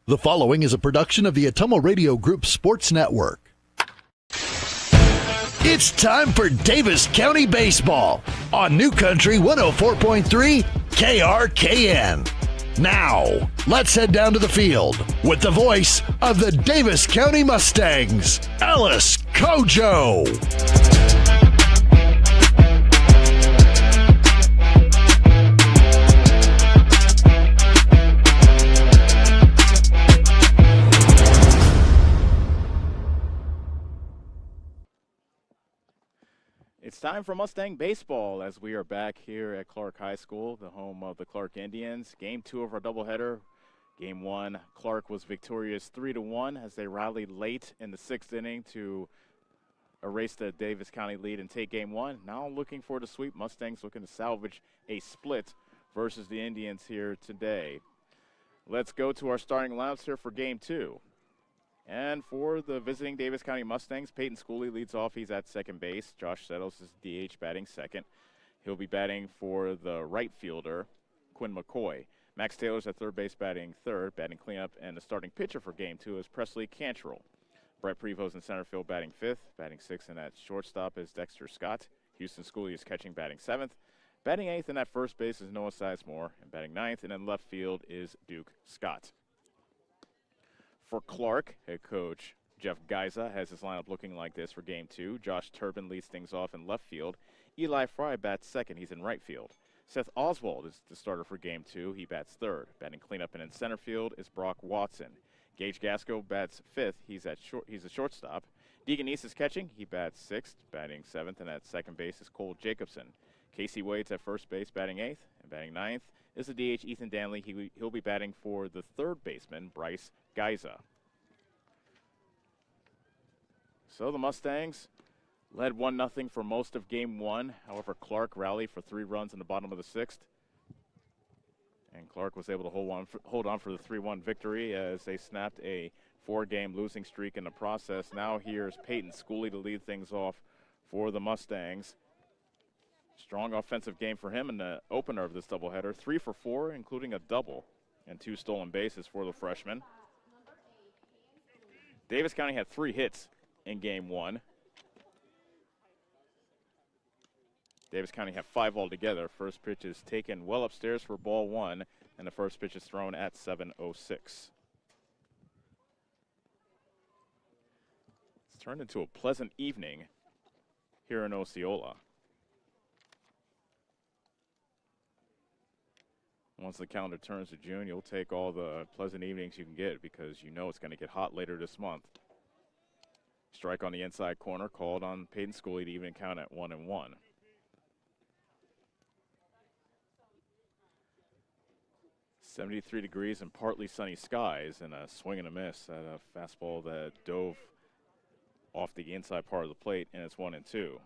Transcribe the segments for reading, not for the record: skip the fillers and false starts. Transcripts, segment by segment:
The following is a production of the Atomo Radio Group Sports Network. It's time for Davis County Baseball on New Country 104.3 KRKN. Now, let's head down to the field with the voice of the Davis County Mustangs, Ellis Kojo. It's time for Mustang Baseball as we are back here at Clarke High School, the home of the Clarke Indians. Game 2 of our doubleheader. Game 1, Clarke was victorious 3-1 as they rallied late in the 6th inning to erase the Davis County lead and take Game 1. Now looking for the sweep. Mustangs looking to salvage a split versus the Indians here today. Let's go to our starting lineups here for Game 2. And for the visiting Davis County Mustangs, Peyton Schooley leads off. He's at second base. Josh Settles is DH batting second. He'll be batting for the right fielder, Quinn McCoy. Max Taylor's at third base batting third. Batting cleanup and the starting pitcher for Game 2 is Presley Cantrell. Brett Prevost in center field batting fifth. Batting sixth and at shortstop is Dexter Scott. Houston Schooley is catching batting seventh. Batting eighth and at first base is Noah Sizemore. And batting ninth and in left field is Duke Scott. For Clarke, head coach Jeff Geiza has his lineup looking like this for Game 2. Josh Turbin leads things off in left field. Eli Fry bats second. He's in right field. Seth Oswald is the starter for Game 2. He bats third. Batting cleanup and in center field is Brock Watson. Gage Gasco bats fifth. He's a shortstop. Deegan East is catching. He bats sixth. Batting seventh and at second base is Cole Jacobson. Casey Wade's at first base batting eighth. And batting ninth is the DH Ethan Danley. He'll be batting for the third baseman, Bryce Geiza. So the Mustangs led 1-0 for most of Game 1. However, Clarke rallied for 3 runs in the bottom of the 6th. And Clarke was able to hold on for the 3-1 victory as they snapped a 4-game losing streak in the process. Now here's Peyton Schooley to lead things off for the Mustangs. Strong offensive game for him in the opener of this doubleheader. 3 for 4, including a double and 2 stolen bases for the freshman. Davis County had 3 hits in Game 1. Davis County have 5 altogether. First pitch is taken well upstairs for ball 1, and the first pitch is thrown at 7:06. It's turned into a pleasant evening here in Osceola. Once the calendar turns to June, you'll take all the pleasant evenings you can get because you know it's going to get hot later this month. Strike on the inside corner called on Peyton Schooley to even count at 1-1. .73 degrees and partly sunny skies and a swing and a miss at a fastball that dove off the inside part of the plate, and it's 1-2.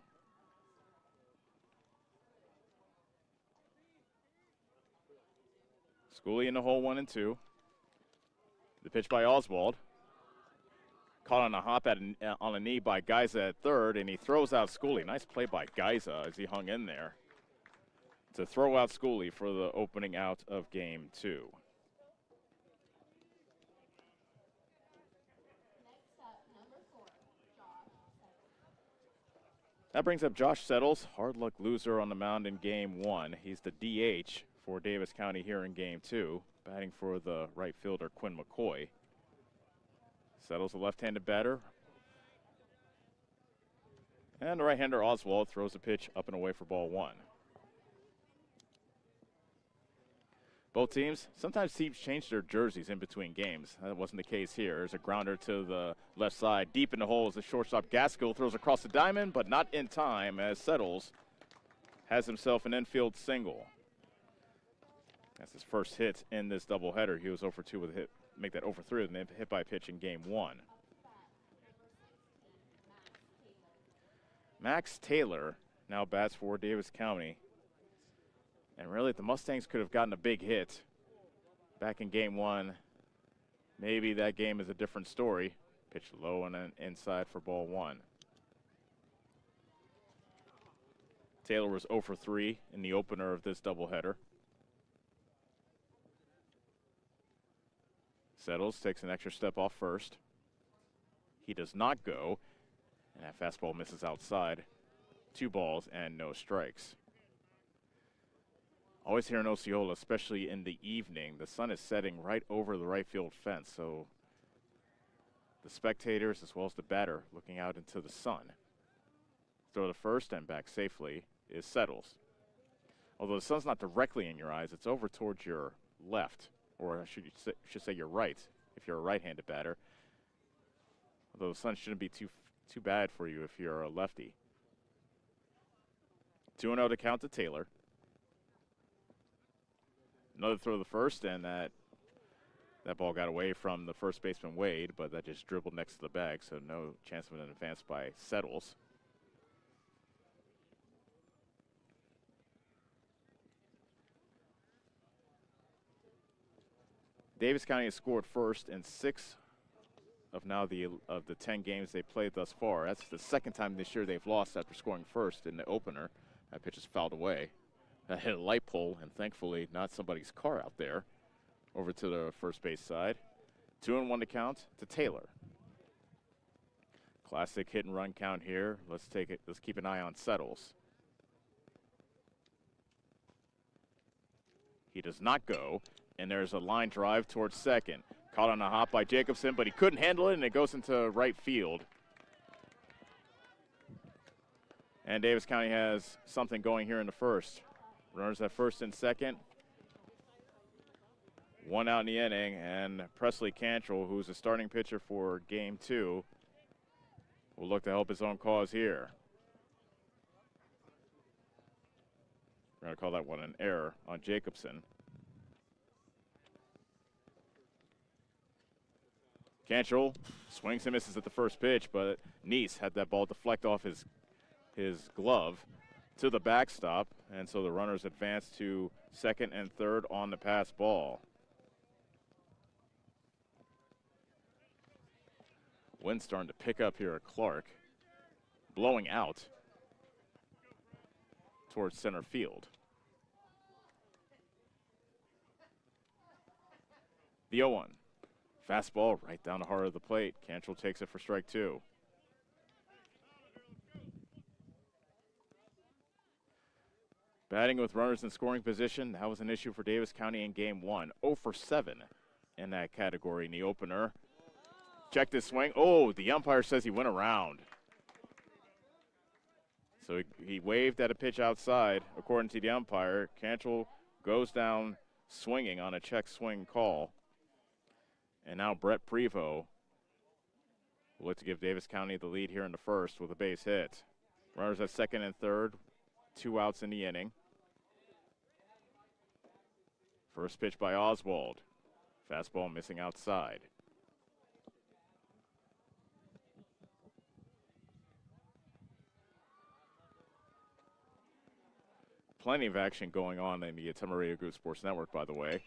Schooley in the hole, 1-2. The pitch by Oswald. Caught on a hop on a knee by Geiza at third, and he throws out Schooley. Nice play by Geiza as he hung in there to throw out Schooley for the opening out of Game 2. That brings up Josh Settles, hard luck loser on the mound in Game 1. He's the DH for Davis County here in Game 2, batting for the right fielder Quinn McCoy. Settles a left-handed batter. And the right-hander Oswald throws a pitch up and away for ball 1. Both teams change their jerseys in between games. That wasn't the case here. There's a grounder to the left side. Deep in the hole is the shortstop Gaskill. Throws across the diamond, but not in time as Settles has himself an infield single. That's his first hit in this doubleheader. He was 0 for 2 with a hit. Make that 0 for 3 with a hit by pitch in Game 1. Max Taylor now bats for Davis County. And really, if the Mustangs could have gotten a big hit back in Game 1, maybe that game is a different story. Pitch low and then inside for ball 1. Taylor was 0 for 3 in the opener of this doubleheader. Settles, takes an extra step off first. He does not go, and that fastball misses outside. 2 balls and no strikes. Always here in Osceola, especially in the evening, the sun is setting right over the right field fence, so the spectators as well as the batter looking out into the sun. Throw to first and back safely is Settles. Although the sun's not directly in your eyes, it's over towards your left, or I should say your right, if you're a right-handed batter. Although the sun shouldn't be too bad for you if you're a lefty. 2-0 to count to Taylor. Another throw to the first, and that ball got away from the first baseman Wade, but that just dribbled next to the bag, so no chance of an advance by Settles. Davis County has scored first in 6 of the 10 games they played thus far. That's the second time this year they've lost after scoring first in the opener. That pitch is fouled away. That hit a light pole, and thankfully not somebody's car out there. Over to the first base side. 2-1 to count to Taylor. Classic hit and run count here. Let's keep an eye on Settles. He does not go, and there's a line drive towards second. Caught on a hop by Jacobson, but he couldn't handle it, and it goes into right field. And Davis County has something going here in the first. Runners at first and second. 1 out in the inning, and Presley Cantrell, who's a starting pitcher for game 2, will look to help his own cause here. We're going to call that one an error on Jacobson. Cantrell swings and misses at the first pitch, but Neese had that ball deflect off his glove to the backstop, and so the runners advance to second and third on the pass ball. Wind starting to pick up here at Clarke, blowing out towards center field. The 0-1. Fastball right down the heart of the plate. Cantrell takes it for strike 2. Batting with runners in scoring position, that was an issue for Davis County in game 1. 0 for 7 in that category in the opener. Checked his swing. Oh, the umpire says he went around. So he waved at a pitch outside, according to the umpire. Cantrell goes down swinging on a check swing call. And now Brett Prevost will look to give Davis County the lead here in the first with a base hit. Runners at second and third, 2 outs in the inning. First pitch by Oswald. Fastball missing outside. Plenty of action going on in the Tamarillo Group Sports Network, by the way.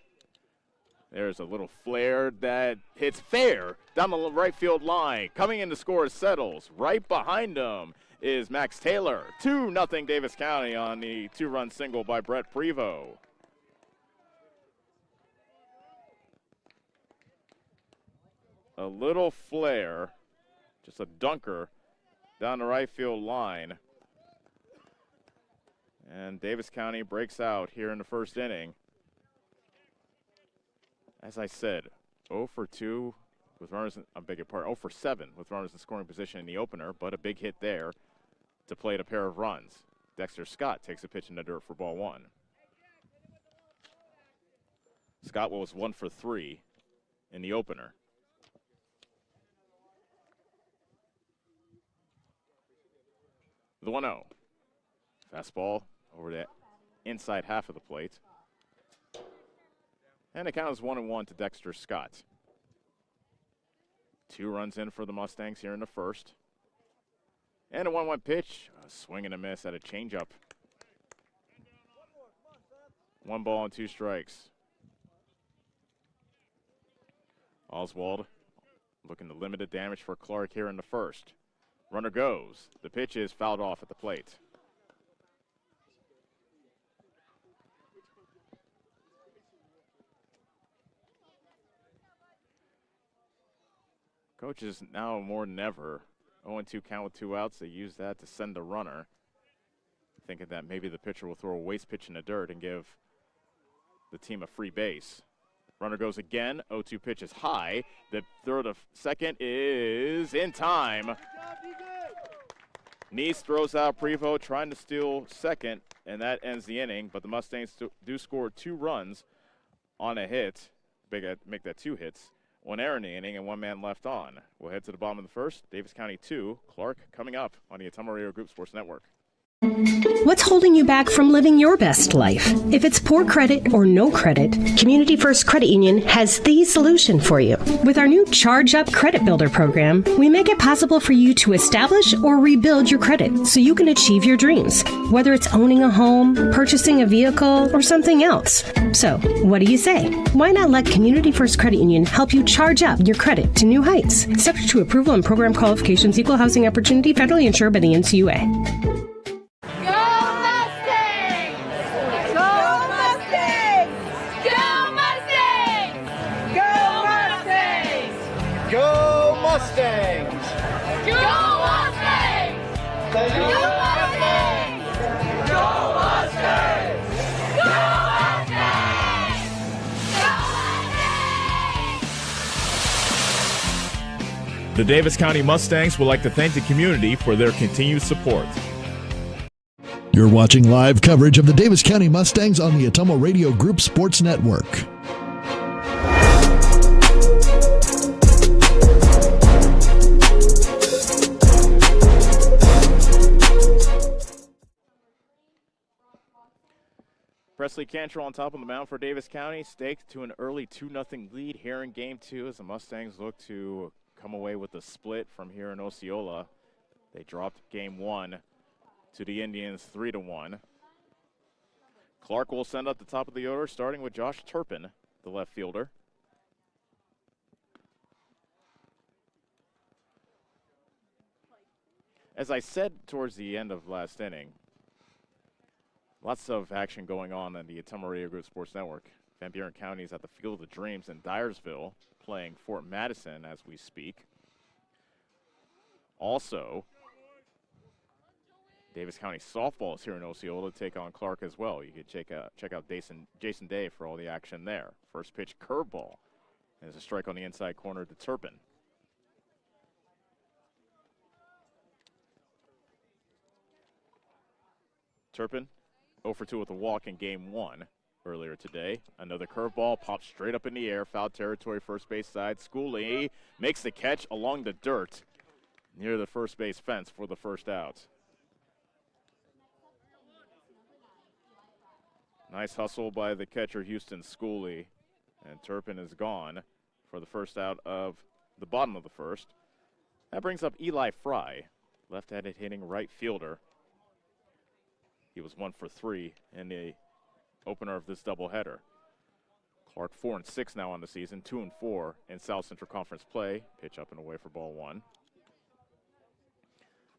There's a little flare that hits fair down the right field line. Coming in to score is Settles. Right behind him is Max Taylor. 2-0 Davis County on the 2-run single by Brett Prevost. A little flare, just a dunker down the right field line. And Davis County breaks out here in the first inning. As I said, 0 for 2 with runners, 0 for 7 with runners in scoring position in the opener, but a big hit there to plate a pair of runs. Dexter Scott takes a pitch in the dirt for ball 1. Scott was 1 for 3 in the opener. The 1-0. Fastball over the inside half of the plate. And the count is 1-1 to Dexter Scott. 2 runs in for the Mustangs here in the first. And a 1-1 pitch. A swing and a miss at a changeup. 1 ball and 2 strikes. Oswald looking to limit the damage for Clarke here in the first. Runner goes. The pitch is fouled off at the plate. Coaches now more than ever, 0-2 count with 2 outs. They use that to send the runner, thinking that maybe the pitcher will throw a waste pitch in the dirt and give the team a free base. Runner goes again. 0-2 pitch is high. The throw to second is in time. Neese throws out Prevost, trying to steal second, and that ends the inning. But the Mustangs do score 2 runs on a hit, make that 2 hits. 1 error in the inning and 1 man left on. We'll head to the bottom of the first. Davis County 2, Clarke coming up on the Ottumwa Radio Group Sports Network. What's holding you back from living your best life? If it's poor credit or no credit, Community First Credit Union has the solution for you. With our new Charge Up Credit Builder program, we make it possible for you to establish or rebuild your credit so you can achieve your dreams, whether it's owning a home, purchasing a vehicle, or something else. So, what do you say? Why not let Community First Credit Union help you charge up your credit to new heights? Subject to approval and program qualifications, equal housing opportunity, federally insured by the NCUA. Go Mustangs! Go Mustangs! Go Mustangs! Go Mustangs! Go Mustangs! Go Mustangs! The Davis County Mustangs would like to thank the community for their continued support. You're watching live coverage of the Davis County Mustangs on the Ottumwa Radio Group Sports Network. Presley Cantrell on top of the mound for Davis County, staked to an early 2-0 lead here in Game 2 as the Mustangs look to come away with a split from here in Osceola. They dropped Game 1 to the Indians 3-1. Clarke will send up the top of the order, starting with Josh Turpin, the left fielder. As I said towards the end of last inning, lots of action going on the Ottumwa Radio Group Sports Network. Van Buren County is at the Field of Dreams in Dyersville, playing Fort Madison as we speak. Also, Davis County softball is here in Osceola to take on Clarke as well. You can check out Jason Day for all the action there. First pitch curveball. There's a strike on the inside corner to Turpin. Turpin 0 for 2 with a walk in Game 1 earlier today. Another curveball pops straight up in the air. Foul territory, first base side. Schooley makes the catch along the dirt near the first base fence for the first out. Nice hustle by the catcher, Houston Schooley. And Turpin is gone for the first out of the bottom of the first. That brings up Eli Fry, left-handed hitting right fielder. He was 1 for 3 in the opener of this doubleheader. Clarke 4-6 now on the season, 2-4 in South Central Conference play. Pitch up and away for ball 1.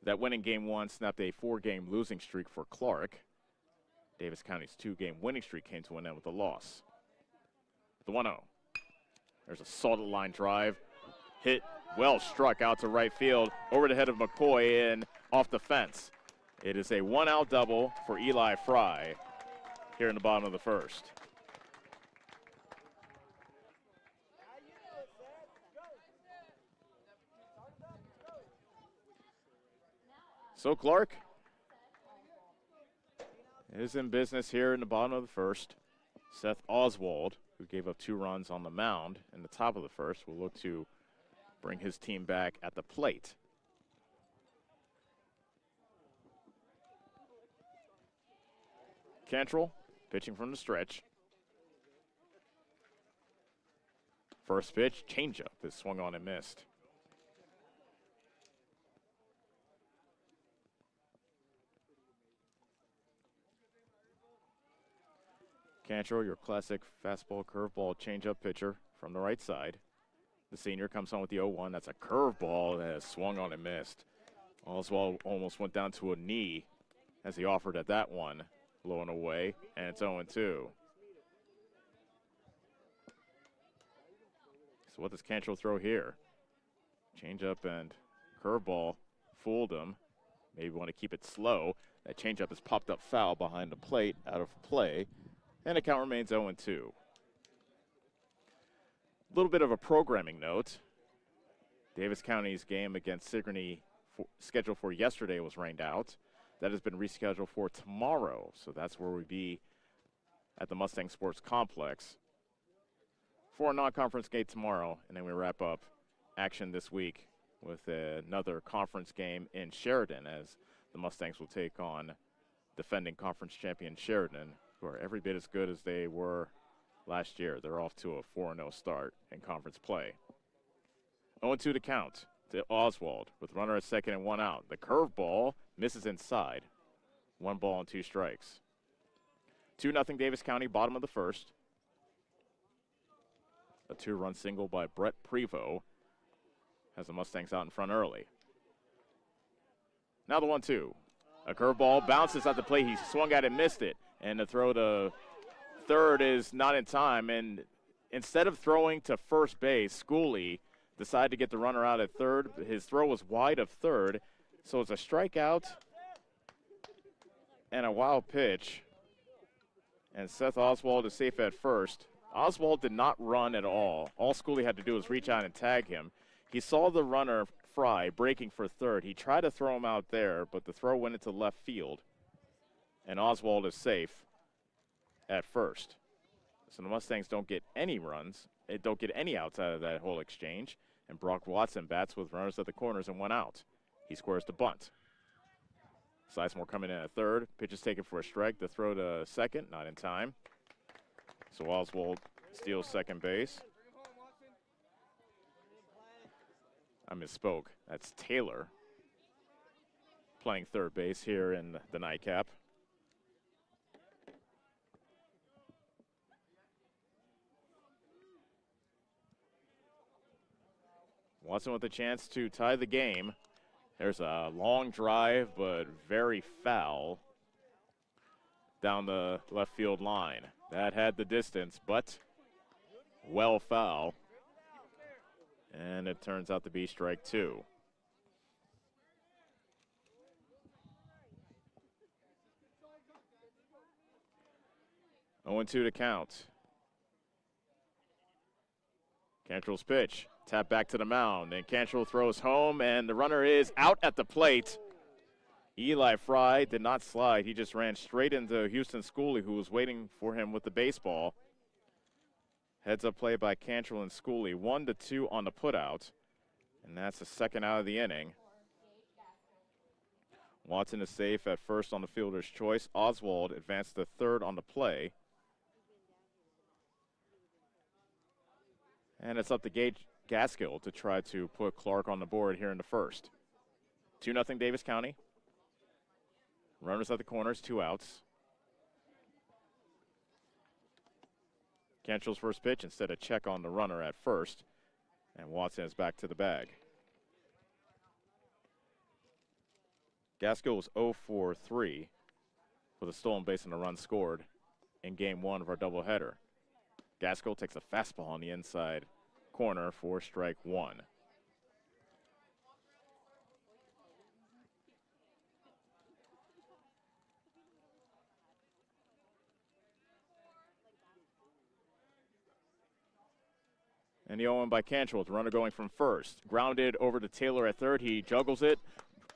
That win in Game 1 snapped a 4-game losing streak for Clarke. Davis County's 2-game winning streak came to an end with a loss. The 1-0. There's a salted line drive. Hit well struck out to right field over the head of McCoy and off the fence. It is a 1-out double for Eli Fry here in the bottom of the first. So Clarke is in business here in the bottom of the first. Seth Oswald, who gave up 2 runs on the mound in the top of the first, will look to bring his team back at the plate. Cantrell pitching from the stretch. First pitch, changeup is swung on and missed. Cantrell, your classic fastball, curveball, changeup pitcher from the right side. The senior comes on with the 0-1. That's a curveball that has swung on and missed. Oswald almost went down to a knee as he offered at that one. Low and away, and it's 0-2. So what does Cantrell throw here? Changeup and curveball fooled him. Maybe want to keep it slow. That changeup is popped up foul behind the plate, out of play, and the count remains 0-2. A little bit of a programming note. Davis County's game against Sigourney, scheduled for yesterday, was rained out. That has been rescheduled for tomorrow, so that's where we'll be at the Mustang Sports Complex for a non-conference game tomorrow, and then we wrap up action this week with another conference game in Sheridan, as the Mustangs will take on defending conference champion Sheridan, who are every bit as good as they were last year. They're off to a 4-0 start in conference play. 0-2 to count to Oswald with runner at second and 1 out. The curveball misses inside. 1 ball and 2 strikes. 2-0 Davis County, bottom of the first. A 2-run single by Brett Prevost has the Mustangs out in front early. Now the 1-2. A curveball bounces at the plate. He swung at it, missed it. And the throw to third is not in time. And instead of throwing to first base, Schooley decided to get the runner out at third. His throw was wide of third. So it's a strikeout and a wild pitch. And Seth Oswald is safe at first. Oswald did not run at all. All Schooley had to do was reach out and tag him. He saw the runner, Fry, breaking for third. He tried to throw him out there, but the throw went into left field. And Oswald is safe at first. So the Mustangs don't get any runs. They don't get any outs out of that whole exchange. And Brock Watson bats with runners at the corners and 1 out. He squares the bunt. Sizemore coming in at third. Pitch is taken for a strike. The throw to second, not in time. So Oswald steals second base. I misspoke. That's Taylor playing third base here in the nightcap. Watson with a chance to tie the game. There's a long drive, but very foul down the left field line. That had the distance, but well foul. And it turns out to be strike 2. Oh, 0-2 to count. Cantrell's pitch. Tap back to the mound, and Cantrell throws home, and the runner is out at the plate. Eli Fry did not slide. He just ran straight into Houston Schooley, who was waiting for him with the baseball. Heads up play by Cantrell and Schooley. 1-2 on the putout, and that's the second out of the inning. Watson is safe at first on the fielder's choice. Oswald advanced to third on the play. And it's up to Gage Gaskill to try to put Clarke on the board here in the first. 2-0 Davis County. Runners at the corners, 2 outs. Cantrell's first pitch, instead of check on the runner at first. And Watson is back to the bag. Gaskill was 0 for 3 with a stolen base and a run scored in game 1 of our doubleheader. Gaskill takes a fastball on the inside corner for strike 1. And the 0-1 by Cantrell with the runner going from first. Grounded over to Taylor at third. He juggles it,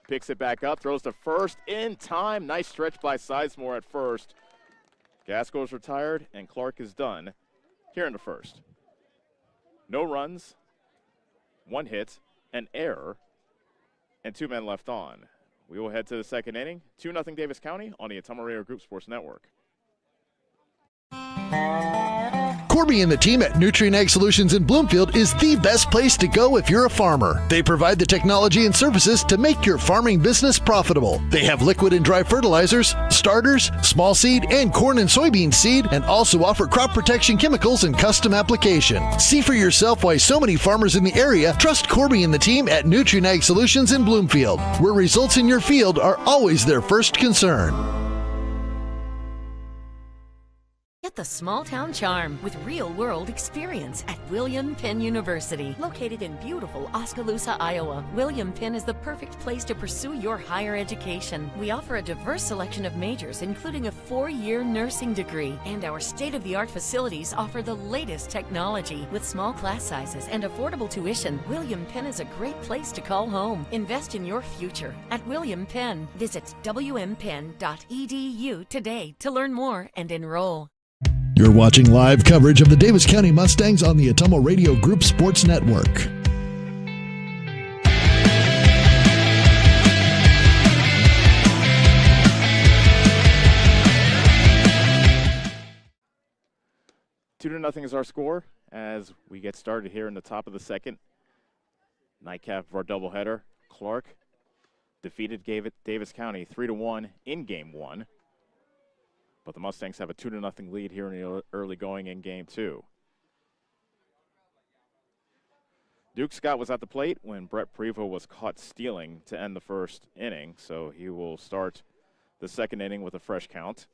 picks it back up, throws to first in time. Nice stretch by Sizemore at first. Gaskill is retired, and Clarke is done here in the first. No runs, 1 hit, an error, and 2 men left on. We will head to the second inning. 2-0 Davis County on the Atomareo Group Sports Network. Corby and the team at Nutrien Ag Solutions in Bloomfield is the best place to go if you're a farmer. They provide the technology and services to make your farming business profitable. They have liquid and dry fertilizers, starters, small seed, and corn and soybean seed, and also offer crop protection chemicals and custom application. See for yourself why so many farmers in the area trust Corby and the team at Nutrien Ag Solutions in Bloomfield, where results in your field are always their first concern. Get the small town charm with real-world experience at William Penn University. Located in beautiful Oskaloosa, Iowa, William Penn is the perfect place to pursue your higher education. We offer a diverse selection of majors, including a 4-year nursing degree, and our state-of-the-art facilities offer the latest technology. With small class sizes and affordable tuition, William Penn is a great place to call home. Invest in your future at William Penn. Visit wmpenn.edu today to learn more and enroll. You're watching live coverage of the Davis County Mustangs on the Atomo Radio Group Sports Network. Two to nothing is our score as we get started here in the top of the second. Nightcap of our doubleheader. Clarke defeated Davis County 3-1 in Game 1. But the Mustangs have a 2-0 lead here in the early going in Game 2. Duke Scott was at the plate when Brett Prevost was caught stealing to end the first inning, so he will start the second inning with a fresh count.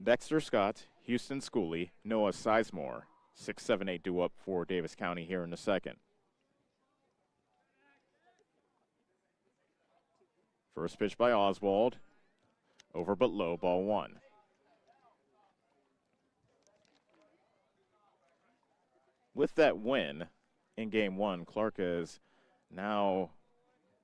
Dexter Scott, Houston Schooley, Noah Sizemore, 6-7-8 due up for Davis County here in the second. First pitch by Oswald, over but low, ball one. With that win in Game 1, Clarke is now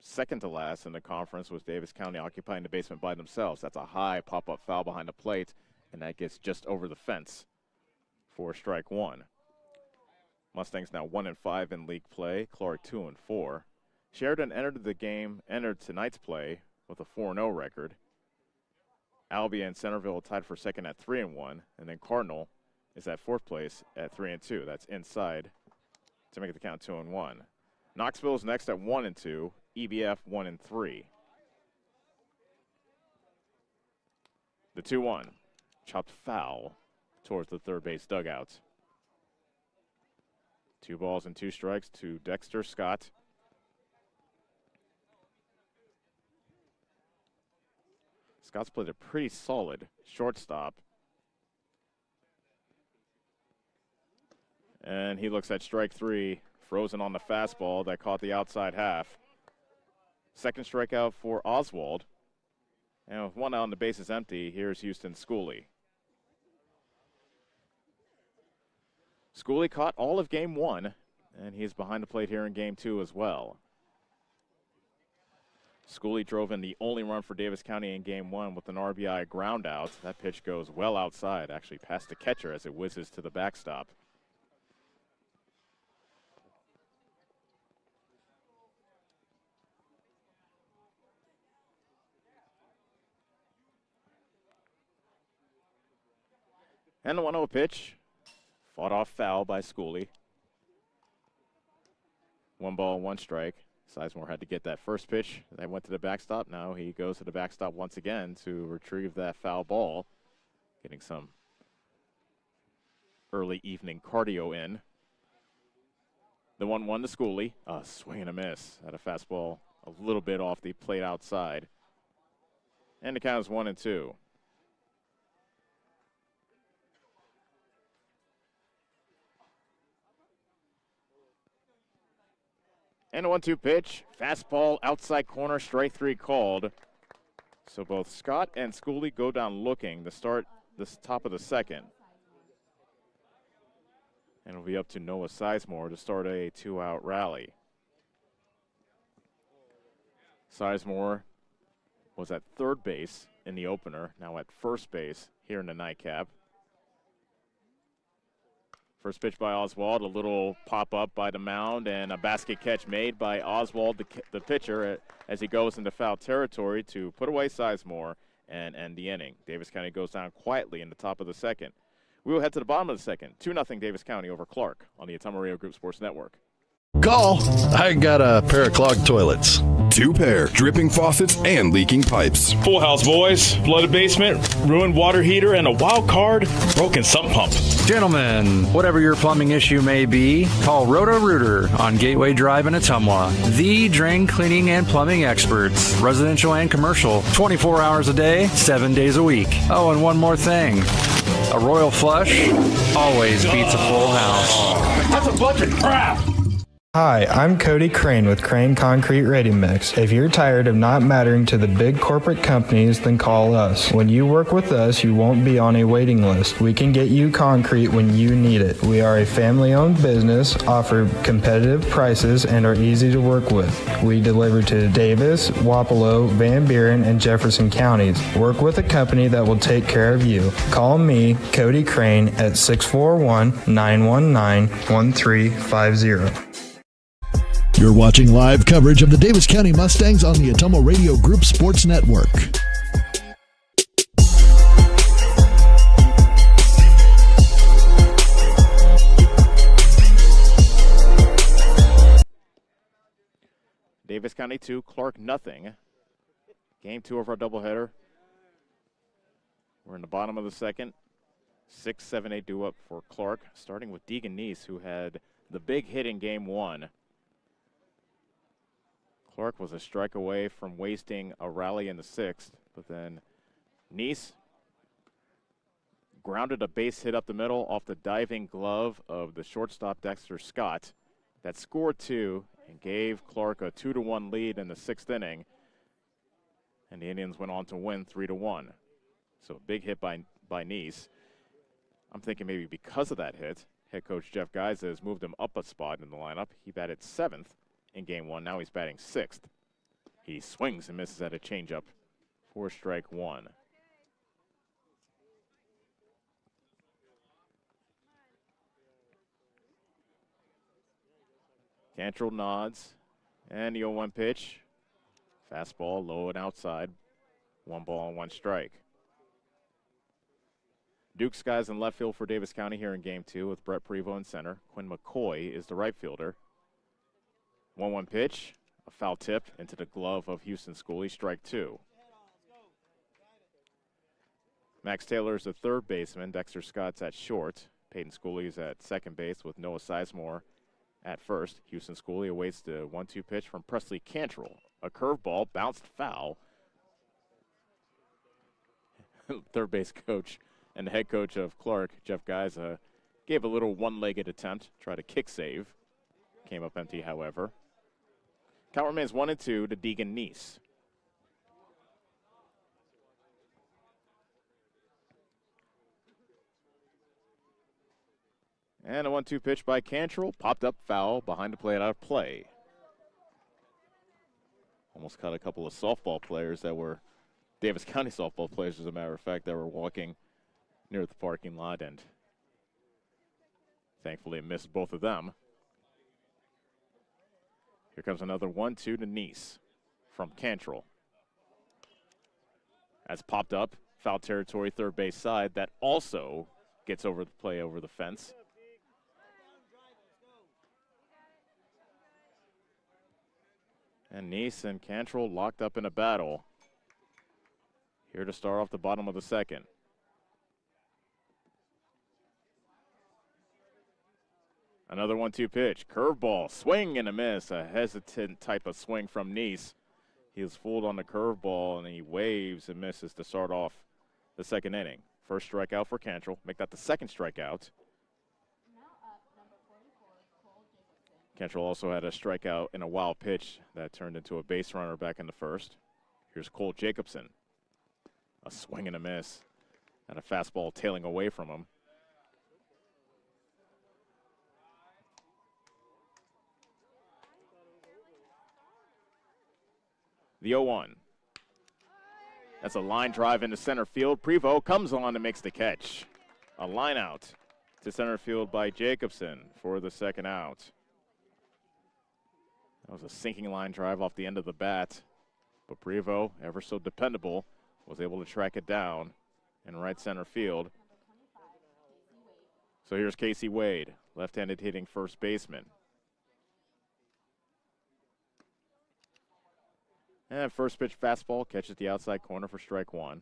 second to last in the conference, with Davis County occupying the basement by themselves. That's a high pop-up foul behind the plate, and that gets just over the fence for strike one. Mustangs now 1-5 in league play, Clarke 2-4. Sheridan entered tonight's play with a 4-0 record. Albia and Centerville tied for second at 3-1, and then Cardinal is at fourth place at 3-2. That's inside to make the count 2-1. Knoxville is next at 1-2. EBF 1-3. The 2-1 chopped foul towards the third base dugout. 2 balls and 2 strikes to Dexter Scott. Scott's played a pretty solid shortstop. And he looks at strike 3, frozen on the fastball that caught the outside half. Second strikeout for Oswald. And with 1 out and the base is empty, here's Houston Schooley. Schooley caught all of Game 1, and he's behind the plate here in Game 2 as well. Schooley drove in the only run for Davis County in Game 1 with an RBI ground out. That pitch goes well outside, actually past the catcher as it whizzes to the backstop. And the 1-0 pitch, fought off foul by Schooley. 1 ball, 1 strike. Sizemore had to get that first pitch. That went to the backstop. Now he goes to the backstop once again to retrieve that foul ball. Getting some early evening cardio in. The 1-1 to Schooley. A swing and a miss. Had a fastball a little bit off the plate outside. And the count is 1-2. And a 1-2 pitch. Fastball outside corner, strike 3 called. So both Scott and Schooley go down looking to start this top of the second. And it'll be up to Noah Sizemore to start a 2-out rally. Sizemore was at third base in the opener, now at first base here in the nightcap. First pitch by Oswald, a little pop-up by the mound, and a basket catch made by Oswald, the pitcher, as he goes into foul territory to put away Sizemore and end the inning. Davis County goes down quietly in the top of the second. We will head to the bottom of the second. 2-0 Davis County over Clarke on the Atomo Radio Group Sports Network. Call. I got a pair of clogged toilets. 2 pair, dripping faucets, and leaking pipes. Full house, boys. Flooded basement, ruined water heater, and a wild card, broken sump pump. Gentlemen, whatever your plumbing issue may be, call Roto-Rooter on Gateway Drive in Ottumwa. The drain cleaning and plumbing experts, residential and commercial, 24 hours a day, 7 days a week. Oh, and one more thing. A royal flush always beats a full house. That's a bunch of crap! Hi, I'm Cody Crane with Crane Concrete Ready Mix. If you're tired of not mattering to the big corporate companies, then call us. When you work with us, you won't be on a waiting list. We can get you concrete when you need it. We are a family-owned business, offer competitive prices, and are easy to work with. We deliver to Davis, Wapello, Van Buren, and Jefferson counties. Work with a company that will take care of you. Call me, Cody Crane, at 641-919-1350. You're watching live coverage of the Davis County Mustangs on the Ottumwa Radio Group Sports Network. Davis County 2, Clarke nothing. Game 2 of our doubleheader. We're in the bottom of the second. 6-7-8 due up for Clarke, starting with Deegan Neese, who had the big hit in game 1. Clarke was a strike away from wasting a rally in the 6th, but then Neese grounded a base hit up the middle off the diving glove of the shortstop Dexter Scott that scored 2 and gave Clarke a 2-1 lead in the 6th inning, and the Indians went on to win 3-1. So a big hit by Neese. I'm thinking maybe because of that hit, head coach Jeff Geisa has moved him up a spot in the lineup. He batted 7th in game 1. Now he's batting 6th. He swings and misses at a changeup for strike 1. Cantrell nods, and the 0-1 pitch. Fastball low and outside. 1 ball and 1 strike. Duke Skies in left field for Davis County here in game 2 with Brett Prevo in center. Quinn McCoy is the right fielder. 1-1 pitch, a foul tip into the glove of Houston Schooley, strike 2. Max Taylor is the third baseman. Dexter Scott's at short. Peyton Schooley's at second base with Noah Sizemore at first. Houston Schooley awaits the 1-2 pitch from Presley Cantrell. A curveball bounced foul. Third base coach and the head coach of Clarke, Jeff Geisa, gave a little one-legged attempt, tried a kick save. Came up empty, however. Count remains 1-2 to Deegan Neese. And a 1-2 pitch by Cantrell. Popped up foul behind the plate, out of play. Almost caught a couple of softball players that were Davis County softball players, as a matter of fact, that were walking near the parking lot, and thankfully missed both of them. Here comes another 1-2 to Neese from Cantrell. That's popped up, foul territory, third base side. That also gets over the play over the fence. And Neese and Cantrell locked up in a battle. Here to start off the bottom of the second. Another 1-2 pitch, curveball, swing and a miss. A hesitant type of swing from Neese. He was fooled on the curveball, and he waves and misses to start off the second inning. First strikeout for Cantrell. Make that the second strikeout. Cantrell also had a strikeout in a wild pitch that turned into a base runner back in the first. Here's Cole Jacobson. A swing and a miss, and a fastball tailing away from him. The 0-1. That's a line drive into center field. Prevo comes on and makes the catch. A line out to center field by Jacobson for the second out. That was a sinking line drive off the end of the bat. But Prevo, ever so dependable, was able to track it down in right center field. So here's Casey Wade, left-handed hitting first baseman. And first pitch fastball catches the outside corner for strike one.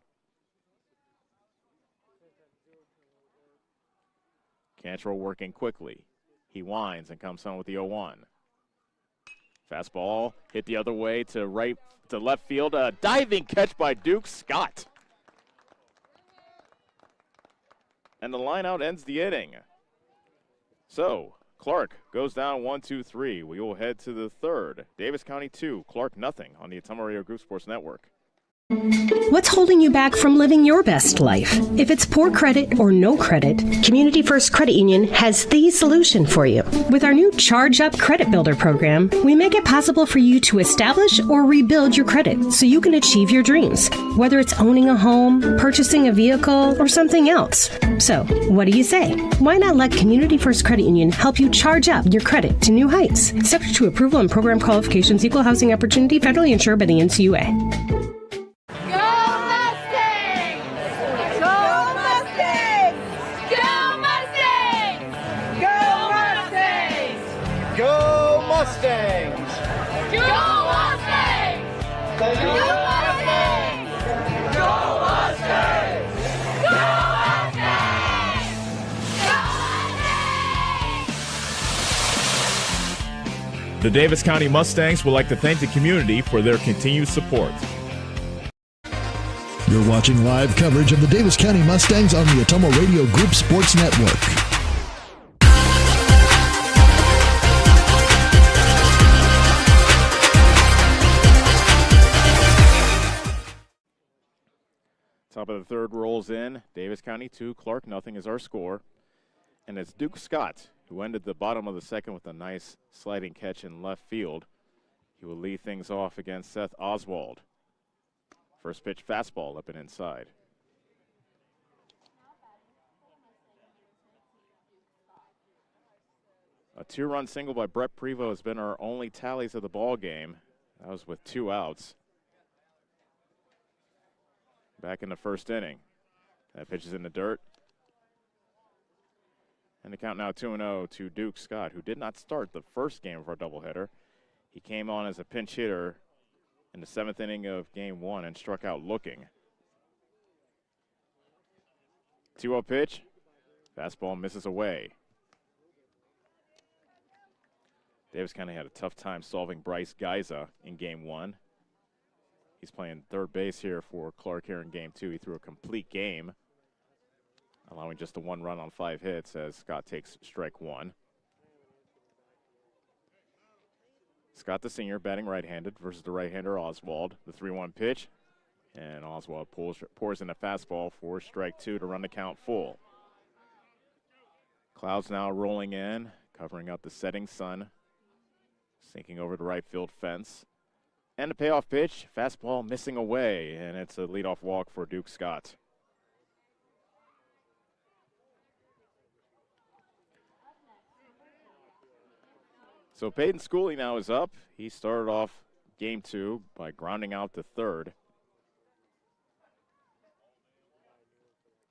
Cantrell working quickly. He winds and comes home with the 0-1. Fastball hit the other way to left field. A diving catch by Duke Scott. And the line out ends the inning. So Clarke goes down 1-2-3. We will head to the third. Davis County 2, Clarke nothing on the Ottumwa Radio Group Sports Network. What's holding you back from living your best life? If it's poor credit or no credit, Community First Credit Union has the solution for you. With our new Charge Up Credit Builder program, we make it possible for you to establish or rebuild your credit so you can achieve your dreams, whether it's owning a home, purchasing a vehicle, or something else. So, what do you say? Why not let Community First Credit Union help you charge up your credit to new heights? Subject to approval and program qualifications, equal housing opportunity, federally insured by the NCUA. Go Mustangs! Go Mustangs! Go Mustangs! Go Mustangs! Go Mustangs! Go Mustangs! The Davis County Mustangs would like to thank the community for their continued support. You're watching live coverage of the Davis County Mustangs on the Ottumwa Radio Group Sports Network. Top of the third rolls in. Davis County 2, Clarke nothing is our score. And it's Duke Scott, who ended the bottom of the second with a nice sliding catch in left field. He will lead things off against Seth Oswald. First pitch fastball up and inside. A two-run single by Brett Prevost has been our only tallies of the ball game. That was with 2 outs. Back in the first inning. That pitch is in the dirt. And the count now 2-0 to Duke Scott, who did not start the first game of our doubleheader. He came on as a pinch hitter in the 7th inning of game 1 and struck out looking. 2-0 pitch. Fastball misses away. Davis County had a tough time solving Bryce Geiza in game 1. He's playing third base here for Clarke here in game 2. He threw a complete game, allowing just a 1 run on 5 hits as Scott takes strike 1. Scott the senior batting right-handed versus the right-hander Oswald. The 3-1 pitch, and Oswald pours in a fastball for strike 2 to run the count full. Clouds now rolling in, covering up the setting sun, sinking over the right field fence. And a payoff pitch, fastball missing away, and it's a leadoff walk for Duke Scott. So Peyton Schooley now is up. He started off game 2 by grounding out to third.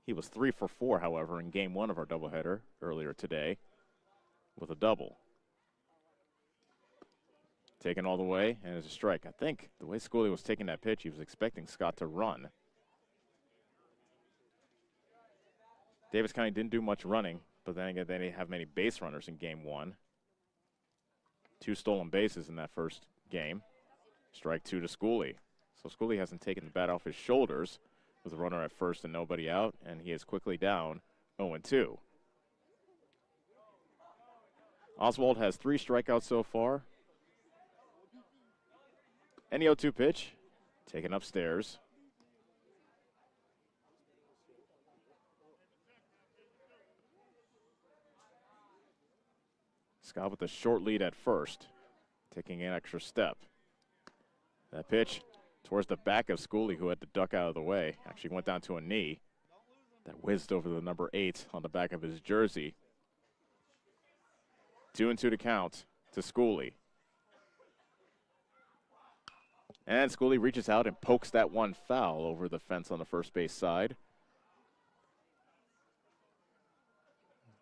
He was 3 for 4, however, in game 1 of our doubleheader earlier today with a double. Taken all the way, and it's a strike. I think the way Schooley was taking that pitch, he was expecting Scott to run. Davis County didn't do much running, but then again, they didn't have many base runners in game 1. 2 stolen bases in that first game. Strike 2 to Schooley. So Schooley hasn't taken the bat off his shoulders with a runner at first and nobody out, and he is quickly down 0-2. Oswald has 3 strikeouts so far. And the 0-2 pitch, taken upstairs. Scott with a short lead at first, taking an extra step. That pitch towards the back of Schooley, who had to duck out of the way. Actually went down to a knee. That whizzed over the number 8 on the back of his jersey. 2-2 to count to Schooley. And Schooley reaches out and pokes that one foul over the fence on the first base side.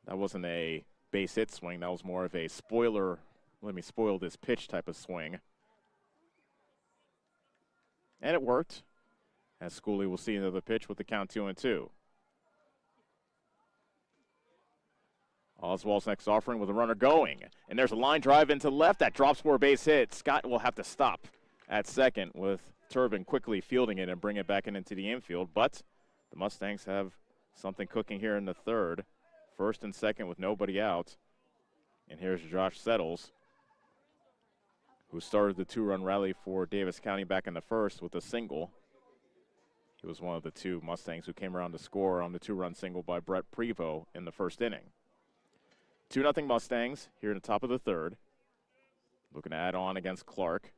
That wasn't a base hit swing. That was more of a spoiler, let me spoil this pitch type of swing. And it worked, as Schooley will see another pitch with the count 2-2. Oswald's next offering with a runner going. And there's a line drive into left. That drops for a base hit. Scott will have to stop at second with Turbin quickly fielding it and bring it back into the infield. But the Mustangs have something cooking here in the third. First and second with nobody out. And here's Josh Settles, who started the two-run rally for Davis County back in the first with a single. He was one of the two Mustangs who came around to score on the two-run single by Brett Prevost in the first inning. 2-0 Mustangs here in the top of the third. Looking to add on against Clarke.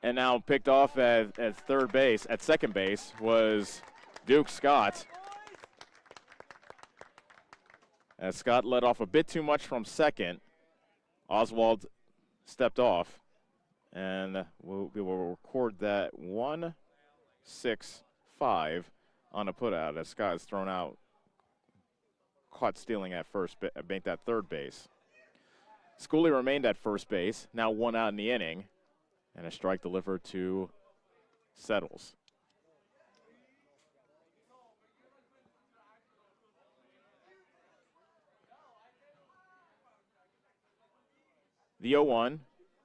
And now picked off at third base, at second base, was Duke Scott. As Scott led off a bit too much from second, Oswald stepped off. And we will record that 1-6-5 on a putout as Scott is thrown out, caught stealing at first, banked at third base. Schooley remained at first base, now one out in the inning, and a strike delivered to Settles. The 0-1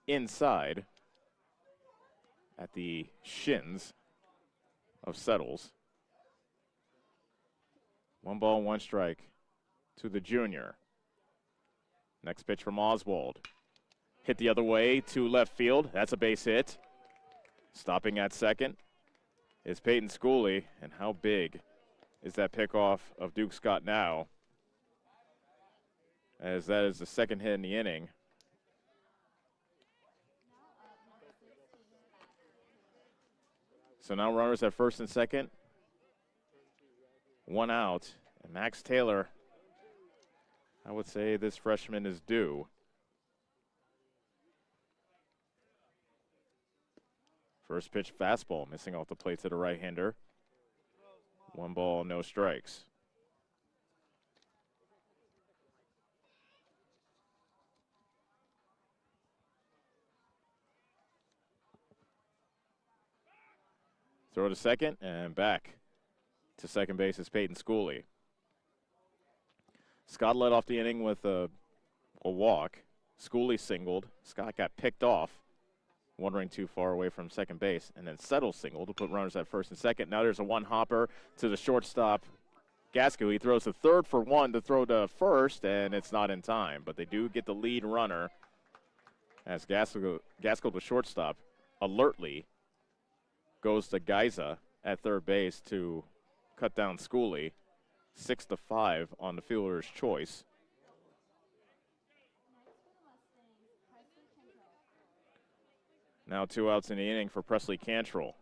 inside at the shins of Settles. 1 ball, 1 strike to the junior. Next pitch from Oswald. Hit the other way to left field. That's a base hit. Stopping at second is Peyton Schooley. And how big is that pickoff of Duke Scott now? As that is the second hit in the inning. So now runners at first and second. 1 out. And Max Taylor, I would say this freshman is due. First pitch fastball, missing off the plate to the right-hander. 1 ball, no strikes. Throw to second and back to second base is Peyton Schooley. Scott led off the inning with a walk. Schooley singled. Scott got picked off, wandering too far away from second base, and then Settles singled to put runners at first and second. Now there's a one-hopper to the shortstop, Gaskell. He throws the third for 1 to throw to first, and it's not in time. But they do get the lead runner as Gaskell, the shortstop, alertly goes to Geiza at third base to cut down Schooley. 6-5 on the fielder's choice. Now 2 outs in the inning for Presley Cantrell.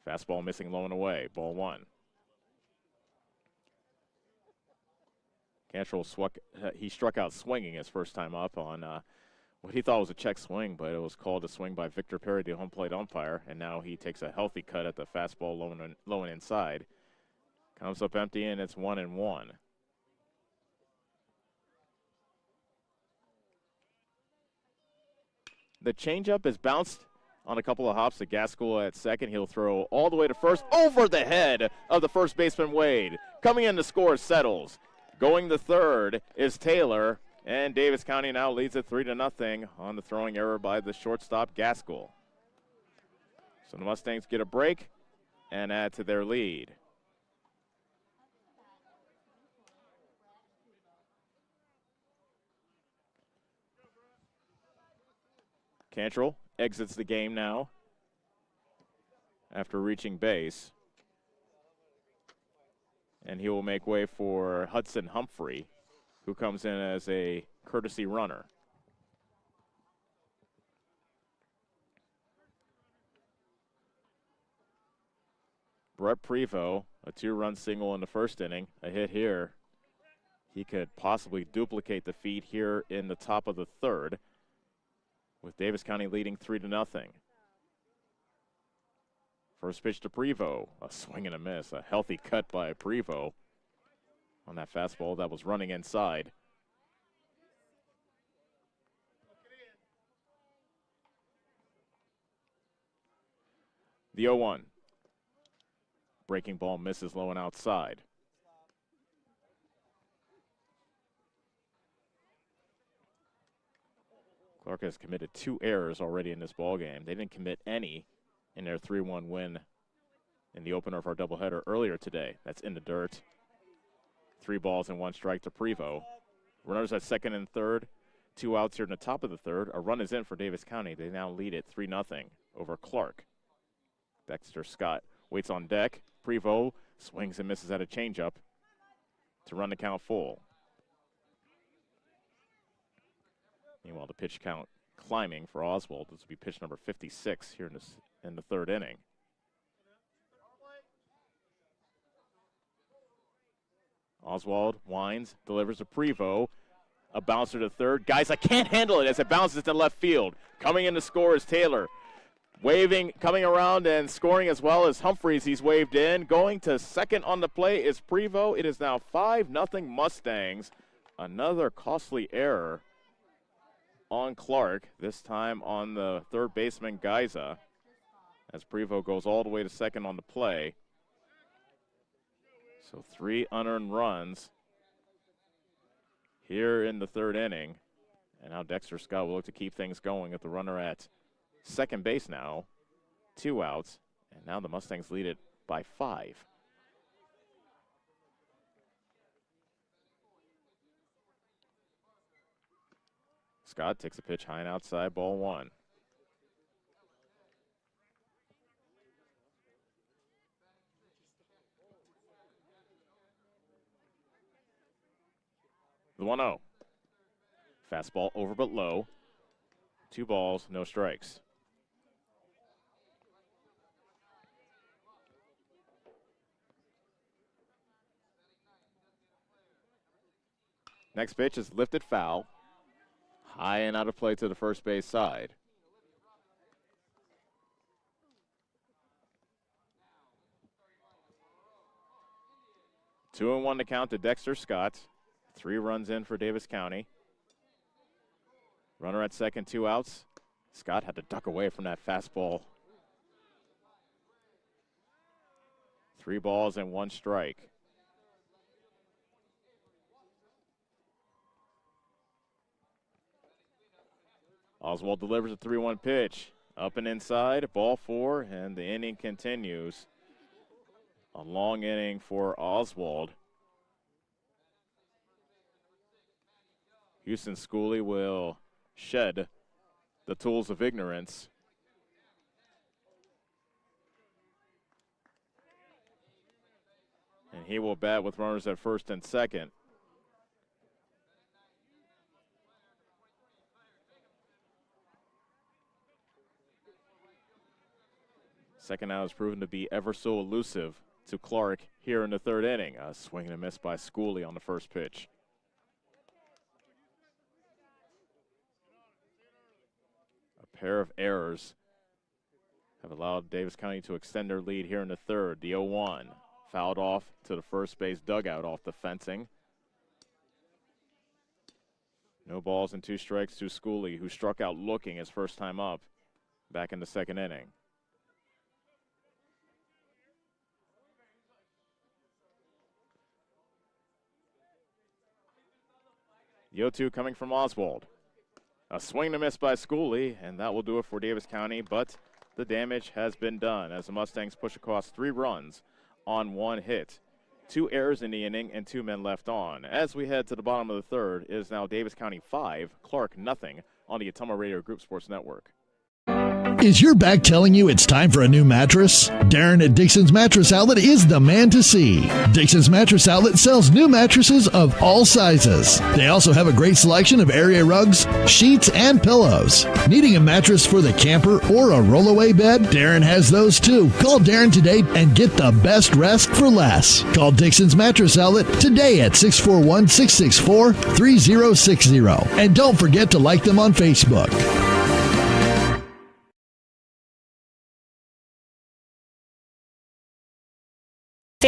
Fastball missing low and away. Ball 1. Cantrell struck out swinging his first time up on what he thought was a check swing, but it was called a swing by Victor Perry, the home plate umpire, and now he takes a healthy cut at the fastball low and inside. Comes up empty, and it's 1-1. The changeup is bounced on a couple of hops to Gaskell at second. He'll throw all the way to first, over the head of the first baseman Wade. Coming in to score Settles. Going to third is Taylor, and Davis County now leads it 3-0 on the throwing error by the shortstop Gaskell. So the Mustangs get a break and add to their lead. Cantrell exits the game now after reaching base. And he will make way for Hudson Humphrey, who comes in as a courtesy runner. Brett Prevost, a 2-run single in the first inning, a hit here. He could possibly duplicate the feat here in the top of the third, with Davis County leading 3-0. First pitch to Prevost, a swing and a miss, a healthy cut by Prevost on that fastball that was running inside. The 0-1. Breaking ball misses low and outside. Clarke has committed 2 errors already in this ballgame. They didn't commit any in their 3-1 win in the opener of our doubleheader earlier today. That's in the dirt. 3 balls and 1 strike to Prevost. Runners at second and third. 2 outs here in the top of the third. A run is in for Davis County. They now lead it 3-0 over Clarke. Dexter Scott waits on deck. Prevost swings and misses at a changeup to run the count full. Meanwhile, the pitch count climbing for Oswald. This will be pitch number 56 here in the third inning. Oswald winds, delivers to Prevost. A bouncer to third. Guys, I can't handle it as it bounces to left field. Coming in to score is Taylor. Waving, coming around and scoring as well as Humphreys. He's waved in. Going to second on the play is Prevost. It is now 5-0 Mustangs. Another costly error on Clarke, this time on the third baseman, Geiza, as Prevost goes all the way to second on the play. So 3 unearned runs here in the third inning. And now Dexter Scott will look to keep things going with the runner at second base now. 2 outs, and now the Mustangs lead it by 5. Scott takes a pitch high and outside, ball 1. The 1-0. Fastball over but low. 2 balls, no strikes. Next pitch is lifted foul. High and out of play to the first base side. Two and 1 to count to Dexter Scott. 3 runs in for Davis County. Runner at second, 2 outs. Scott had to duck away from that fastball. 3 balls and 1 strike. Oswald delivers a 3-1 pitch. Up and inside, ball 4, and the inning continues. A long inning for Oswald. Houston Schooley will shed the tools of ignorance. And he will bat with runners at first and second. Second out has proven to be ever so elusive to Clarke here in the third inning. A swing and a miss by Schooley on the first pitch. A pair of errors have allowed Davis County to extend their lead here in the third. The 0-1 fouled off to the first base dugout off the fencing. No balls and 2 strikes to Schooley, who struck out looking his first time up back in the second inning. The 0-2 coming from Oswald. A swing and a miss by Schooley, and that will do it for Davis County, but the damage has been done as the Mustangs push across 3 runs on 1 hit. 2 errors in the inning and 2 men left on. As we head to the bottom of the third, it is now Davis County 5, Clarke nothing on the Ottumwa Radio Group Sports Network. Is your back telling you it's time for a new mattress? Darren at Dixon's Mattress Outlet is the man to see. Dixon's Mattress Outlet sells new mattresses of all sizes. They also have a great selection of area rugs, sheets, and pillows. Needing a mattress for the camper or a rollaway bed? Darren has those too. Call Darren today and get the best rest for less. Call Dixon's Mattress Outlet today at 641-664-3060. And don't forget to like them on Facebook.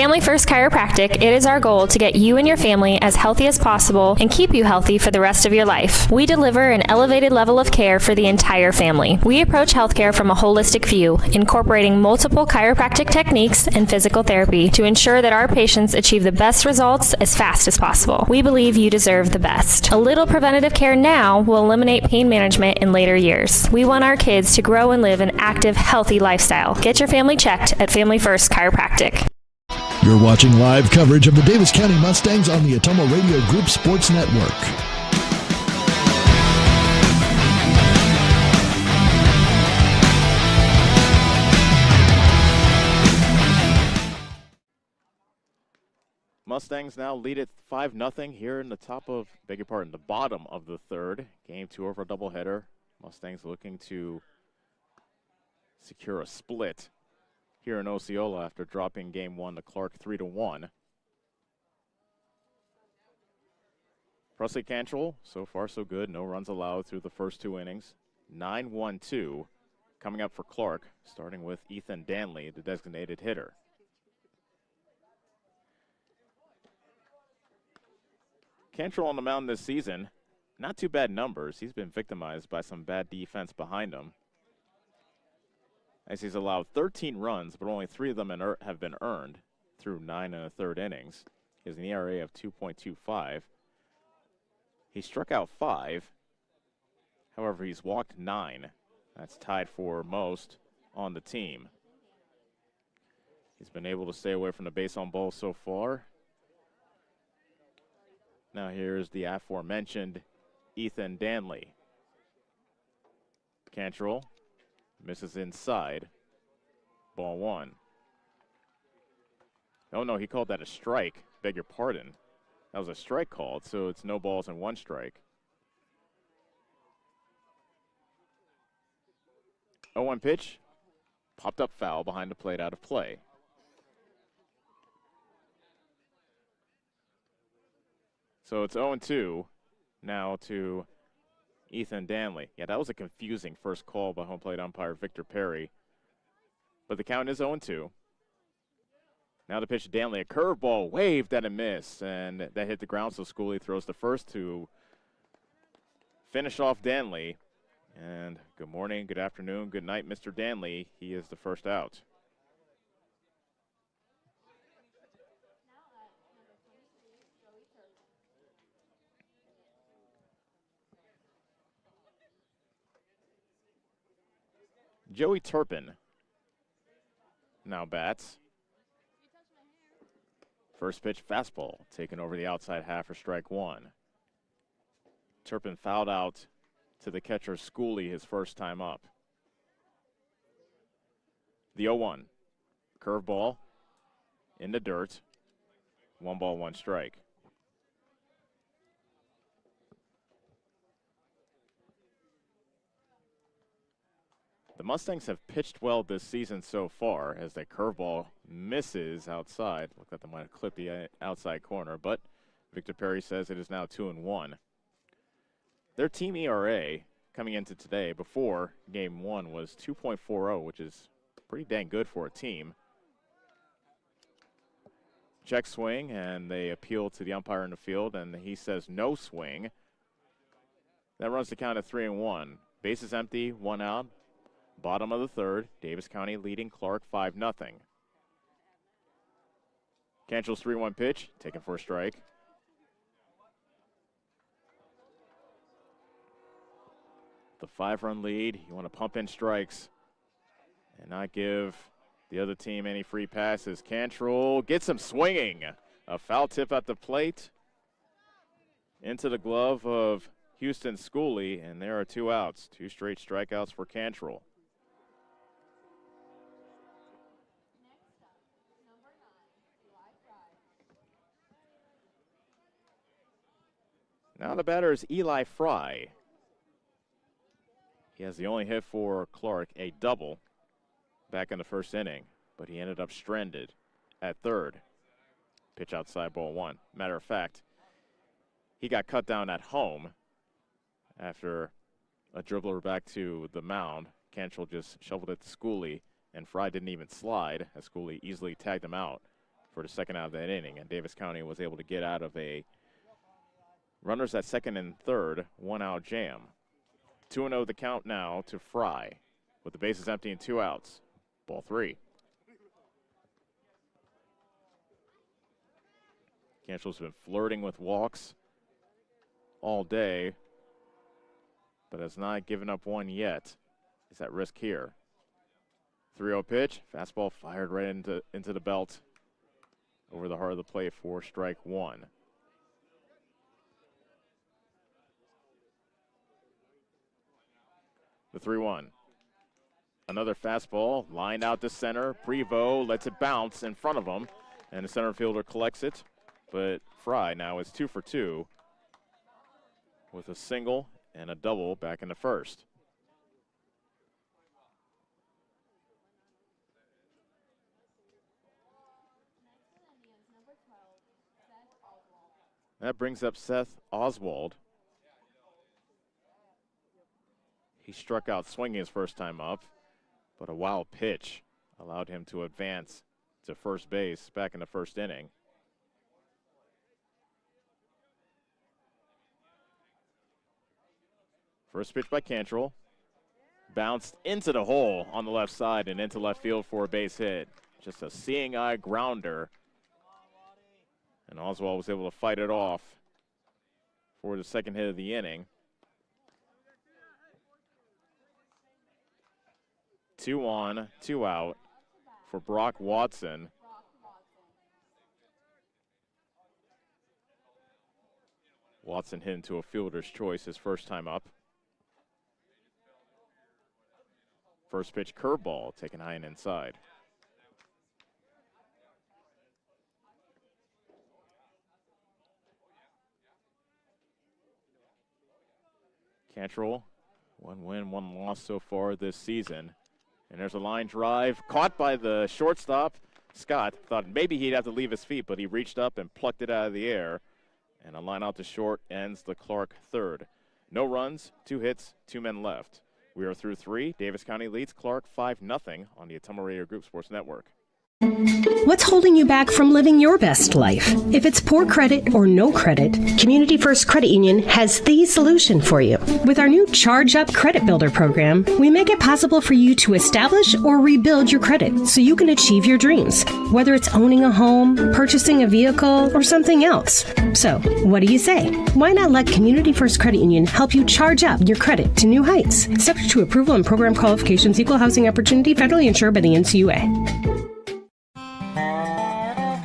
Family First Chiropractic, it is our goal to get you and your family as healthy as possible and keep you healthy for the rest of your life. We deliver an elevated level of care for the entire family. We approach healthcare from a holistic view, incorporating multiple chiropractic techniques and physical therapy to ensure that our patients achieve the best results as fast as possible. We believe you deserve the best. A little preventative care now will eliminate pain management in later years. We want our kids to grow and live an active, healthy lifestyle. Get your family checked at Family First Chiropractic. You're watching live coverage of the Davis County Mustangs on the Atomo Radio Group Sports Network. Mustangs now lead it 5-0 here in the bottom of the third. Game 2 of our doubleheader. Mustangs looking to secure a split here in Osceola after dropping game 1 to Clarke 3-1. Presley Cantrell, so far so good. No runs allowed through the first 2 innings. 9-1-2 coming up for Clarke, starting with Ethan Danley, the designated hitter. Cantrell on the mound this season, not too bad numbers. He's been victimized by some bad defense behind him, as he's allowed 13 runs, but only 3 of them have been earned through 9 1/3 innings. He has an ERA of 2.25. He struck out 5. However, he's walked 9. That's tied for most on the team. He's been able to stay away from the base on balls so far. Now here's the aforementioned Ethan Danley. Cantrell misses inside. Ball 1. Oh no, he called that a strike. Beg your pardon. That was a strike called, so it's no balls and 1 strike. 0-1 pitch. Popped up foul behind the plate, out of play. So it's 0-2 now to Ethan Danley. Yeah, that was a confusing first call by home plate umpire Victor Perry. But the count is 0-2. Now the pitch to Danley, a curveball waved and a miss, and that hit the ground, so Schooley throws the first to finish off Danley. And good morning, good afternoon, good night, Mr. Danley. He is the first out. Joey Turpin now bats. First pitch fastball taken over the outside half for strike 1. Turpin fouled out to the catcher Schooley his first time up. The 0-1. Curveball in the dirt. 1 ball, 1 strike. The Mustangs have pitched well this season so far, as that curveball misses outside. Looked like they might have clipped the outside corner, but Victor Perry says it is now 2-1. Their team ERA coming into today before game 1 was 2.40, which is pretty dang good for a team. Check swing, and they appeal to the umpire in the field, and he says no swing. That runs the count at 3-1. Bases empty, 1 out. Bottom of the third, Davis County leading Clarke 5-0. Cantrell's 3-1 pitch, taken for a strike. The 5-run lead, you want to pump in strikes and not give the other team any free passes. Cantrell gets him swinging. A foul tip at the plate into the glove of Houston Schooley, and there are 2 outs. 2 straight strikeouts for Cantrell. Now the batter is Eli Fry. He has the only hit for Clarke, a double, back in the first inning, but he ended up stranded at third. Pitch outside, ball 1. Matter of fact, he got cut down at home after a dribbler back to the mound. Cantrell just shoveled it to Schooley, and Fry didn't even slide, as Schooley easily tagged him out. for the second out of that inning, and Davis County was able to get out of a runners at second and third, 1-out jam. 2-0 the count now to Fry with the bases empty and 2 outs. Ball 3. Cantrell's been flirting with walks all day, but has not given up one yet. Is at risk here. 3-0 pitch, fastball fired right into the belt over the heart of the plate for strike 1. The 3-1. Another fastball lined out to center. Prevost lets it bounce in front of him, and the center fielder collects it. But Fry now is 2 for 2 with a single and a double back in the first. That brings up Seth Oswald. He struck out swinging his first time up, but a wild pitch allowed him to advance to first base back in the first inning. First pitch by Cantrell. Bounced into the hole on the left side and into left field for a base hit. Just a seeing eye grounder. And Oswald was able to fight it off for the second hit of the inning. 2 on, 2 out for Brock Watson. Watson hit into a fielder's choice his first time up. First pitch curveball taken high and inside. Cantrell, 1 win, 1 loss so far this season. And there's a line drive caught by the shortstop. Scott thought maybe he'd have to leave his feet, but he reached up and plucked it out of the air. And a line out to short ends the Clarke third. No runs, 2 hits, 2 men left. We are through 3. Davis County leads Clarke 5-0 on the Ottumwa Radio Group Sports Network. What's holding you back from living your best life? If it's poor credit or no credit, Community First Credit Union has the solution for you. With our new Charge Up Credit Builder program, we make it possible for you to establish or rebuild your credit so you can achieve your dreams, whether it's owning a home, purchasing a vehicle, or something else. So, what do you say? Why not let Community First Credit Union help you charge up your credit to new heights? Subject to approval and program qualifications, equal housing opportunity, federally insured by the NCUA.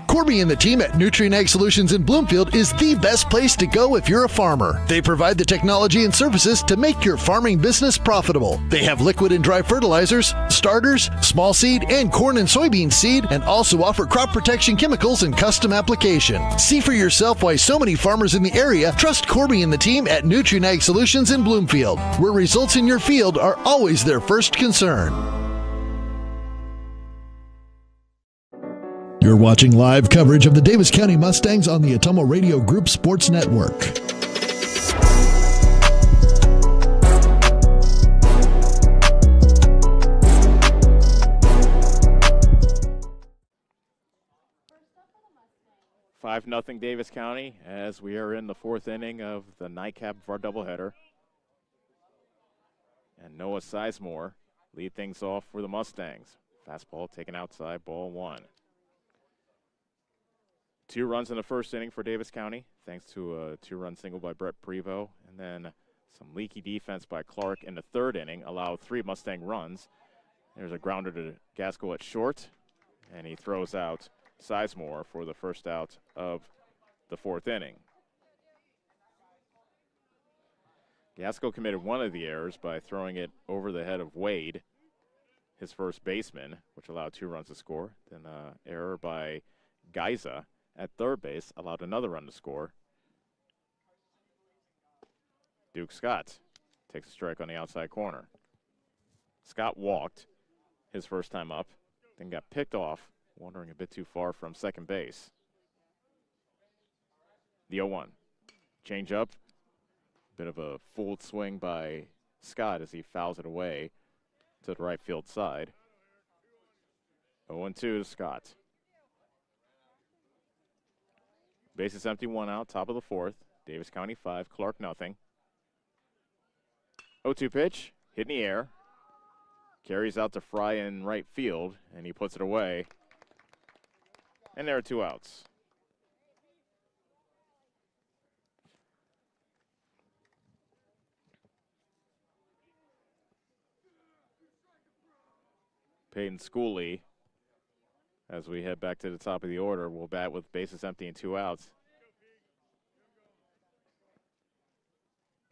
Corby and the team at Nutrien Ag Solutions in Bloomfield is the best place to go if you're a farmer. They provide the technology and services to make your farming business profitable. They have liquid and dry fertilizers, starters, small seed, and corn and soybean seed, and also offer crop protection chemicals and custom application. See for yourself why so many farmers in the area trust Corby and the team at Nutrien Ag Solutions in Bloomfield, where results in your field are always their first concern. You're watching live coverage of the Davis County Mustangs on the Ottumwa Radio Group Sports Network. Five 5-0 Davis County as we are in the 4th inning of the nightcap of our doubleheader. And Noah Sizemore lead things off for the Mustangs. Fastball taken outside, ball 1. 2 runs in the first inning for Davis County, thanks to a 2-run single by Brett Prevost. And then some leaky defense by Clarke in the 3rd inning allowed 3 Mustang runs. There's a grounder to Gaskell at short, and he throws out Sizemore for the first out of the 4th inning. Gaskell committed one of the errors by throwing it over the head of Wade, his first baseman, which allowed 2 runs to score. Then error by Geiza at third base allowed another run to score. Duke Scott takes a strike on the outside corner. Scott walked his first time up, then got picked off, wandering a bit too far from second base. The 0-1. Change up. Bit of a fooled swing by Scott as he fouls it away to the right field side. 0-2 to Scott. Bases empty, 1 out, top of the 4th. Davis County 5, Clarke nothing. 0-2 pitch, hit in the air. Carries out to Fry in right field, and he puts it away. And there are 2 outs. Peyton Schooley, as we head back to the top of the order, will bat with bases empty and 2 outs.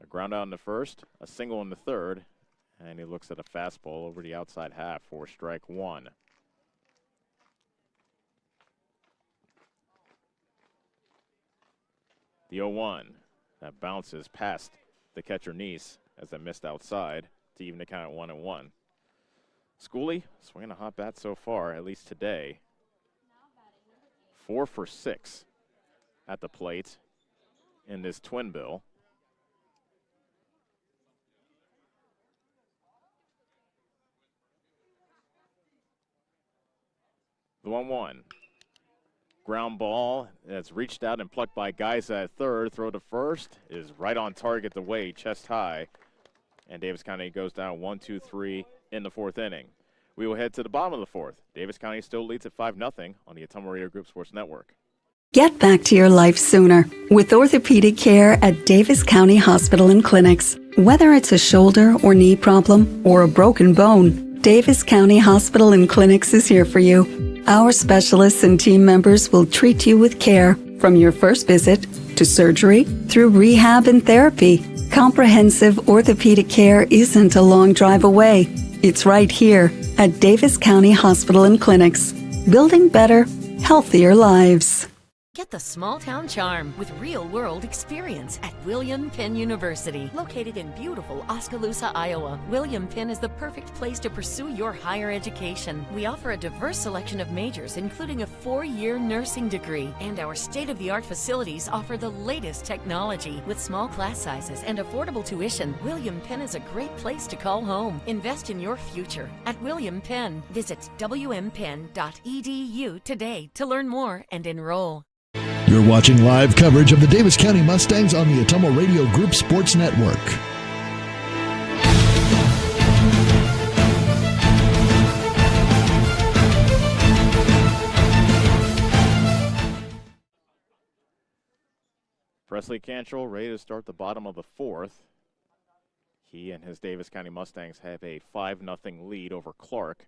A ground out in the first, a single in the third, and he looks at a fastball over the outside half for strike 1. The 0-1 that bounces past the catcher Nice as it missed outside to even the count at 1-1. Schooley swinging a hot bat so far, at least today. 4 for 6 at the plate in this twin bill. The 1-1. Ground ball that's reached out and plucked by Geiza at third. Throw to first is right on target the way, chest high. And Davis County goes down 1-2-3 in the 4th inning. We will head to the bottom of the 4th. Davis County still leads at 5-0 on the Ottumwa Radio Group Sports Network. Get back to your life sooner with orthopedic care at Davis County Hospital and Clinics. Whether it's a shoulder or knee problem or a broken bone, Davis County Hospital and Clinics is here for you. Our specialists and team members will treat you with care from your first visit to surgery through rehab and therapy. Comprehensive orthopedic care isn't a long drive away. It's right here at Davis County Hospital and Clinics, building better, healthier lives. Get the small town charm with real-world experience at William Penn University. Located in beautiful Oskaloosa, Iowa, William Penn is the perfect place to pursue your higher education. We offer a diverse selection of majors, including a 4-year nursing degree. And our state-of-the-art facilities offer the latest technology. With small class sizes and affordable tuition, William Penn is a great place to call home. Invest in your future at William Penn. Visit wmpenn.edu today to learn more and enroll. You're watching live coverage of the Davis County Mustangs on the Ottumwa Radio Group Sports Network. Presley Cantrell ready to start the bottom of the 4th. He and his Davis County Mustangs have a 5-0 lead over Clarke.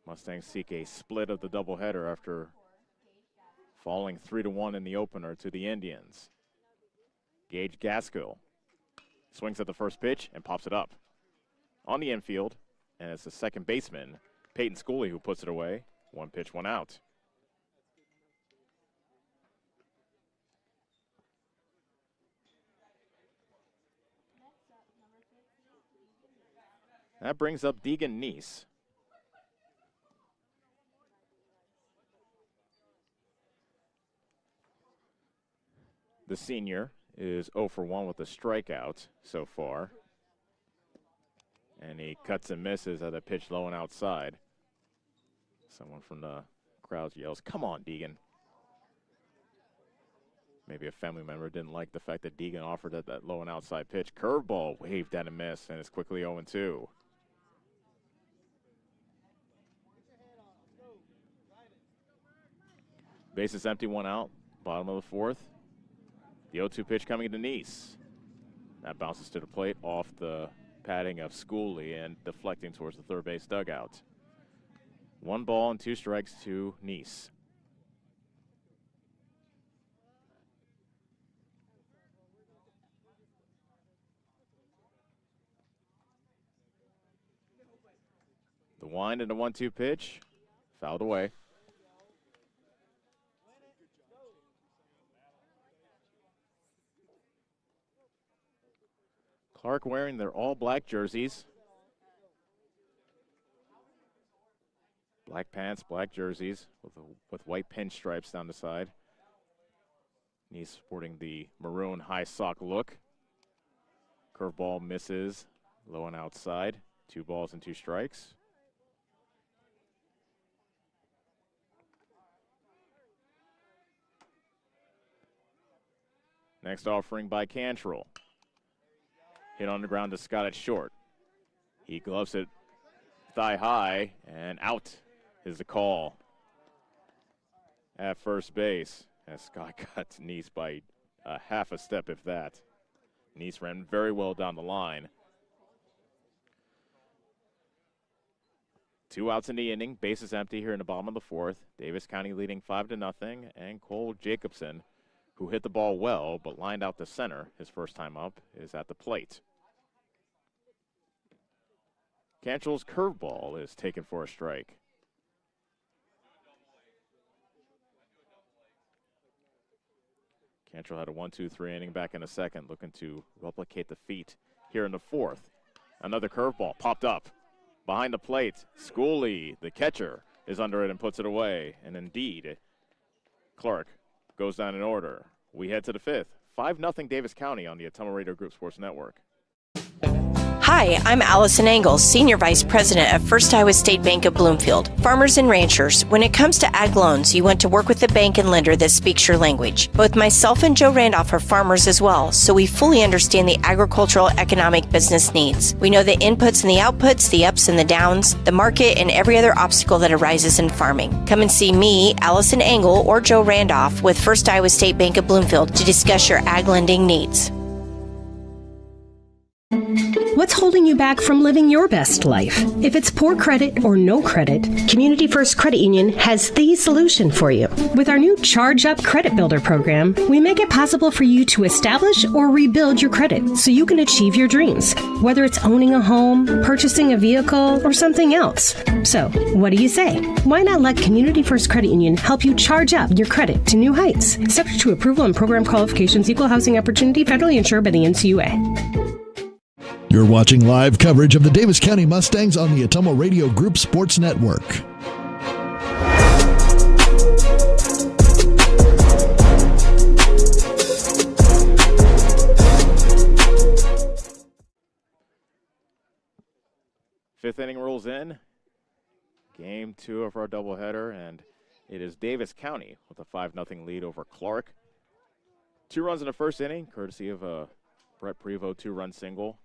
Mustangs seek a split of the doubleheader after falling 3-1 in the opener to the Indians. Gage Gaskill swings at the first pitch and pops it up on the infield, and it's the second baseman, Peyton Schooley, who puts it away. 1 pitch, 1 out. That brings up Deegan Nice. The senior is 0 for 1 with a strikeout so far. And he cuts and misses at a pitch low and outside. Someone from the crowd yells, "Come on, Deegan." Maybe a family member didn't like the fact that Deegan offered at that low and outside pitch. Curveball waved at a miss, and it's quickly 0-2. Bases empty, 1 out, bottom of the 4th. The 0-2 pitch coming to Nice. That bounces to the plate off the padding of Schooley and deflecting towards the third base dugout. 1 ball and 2 strikes to Nice. The wind and the 1-2 pitch, fouled away. Clarke wearing their all-black jerseys. Black pants, black jerseys with white pinstripes down the side. Nice sporting the maroon high sock look. Curveball misses, low and outside. 2 balls and 2 strikes. Next offering by Cantrell. Hit on the ground to Scott at short. He gloves it thigh high and out is the call at first base. As Scott got Neese by half a step, if that. Neese ran very well down the line. 2 outs in the inning. Bases empty here in the bottom of the fourth. Davis County leading 5-0. And Cole Jacobson, who hit the ball well but lined out to center his first time up, is at the plate. Cantrell's curveball is taken for a strike. Cantrell had a 1-2-3 inning back in the second, looking to replicate the feat here in the fourth. Another curveball popped up behind the plate. Schooley, the catcher, is under it and puts it away. And indeed, Clarke goes down in order. We head to the fifth. 5-0 Davis County on the Ottumwa Radio Group Sports Network. Hi, I'm Allison Engels, Senior Vice President at First Iowa State Bank of Bloomfield. Farmers and ranchers, when it comes to ag loans, you want to work with a bank and lender that speaks your language. Both myself and Joe Randolph are farmers as well, so we fully understand the agricultural economic business needs. We know the inputs and the outputs, the ups and the downs, the market, and every other obstacle that arises in farming. Come and see me, Allison Engel, or Joe Randolph with First Iowa State Bank of Bloomfield to discuss your ag lending needs. What's holding you back from living your best life? If it's poor credit or no credit, Community First Credit Union has the solution for you. With our new Charge Up Credit Builder program, we make it possible for you to establish or rebuild your credit so you can achieve your dreams, whether it's owning a home, purchasing a vehicle, or something else. So, what do you say? Why not let Community First Credit Union help you charge up your credit to new heights? Subject to approval and program qualifications, equal housing opportunity, federally insured by the NCUA. You're watching live coverage of the Davis County Mustangs on the Ottumwa Radio Group Sports Network. Fifth inning rolls in. Game 2 of our doubleheader, and it is Davis County with a 5-0 lead over Clarke. 2 runs in the first inning, courtesy of a Brett Prevost 2-run single.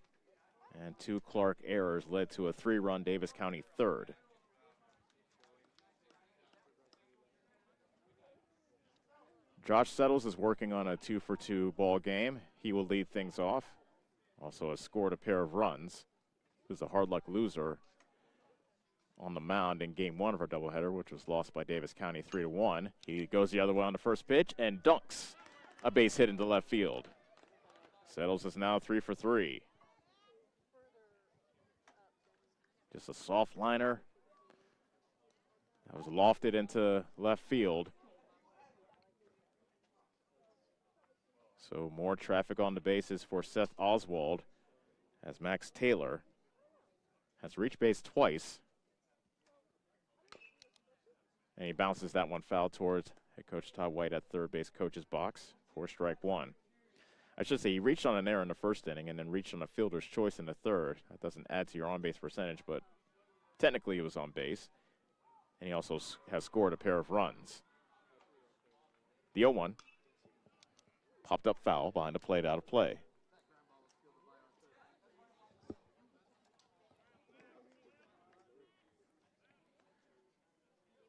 And 2 Clarke errors led to a 3-run Davis County third. Josh Settles is working on a 2-for-2 ball game. He will lead things off. Also has scored a pair of runs. Who's a hard luck loser on the mound in game 1 of our doubleheader, which was lost by Davis County 3-1. He goes the other way on the first pitch and dunks a base hit into left field. Settles is now 3 for 3. Just a soft liner that was lofted into left field. So more traffic on the bases for Seth Oswald as Max Taylor has reached base twice. And he bounces that one foul towards head coach Todd White at third base coach's box for strike 1. I should say he reached on an error in the first inning and then reached on a fielder's choice in the third. That doesn't add to your on-base percentage, but technically he was on base. And he also has scored a pair of runs. The 0-1 popped up foul behind the plate, out of play.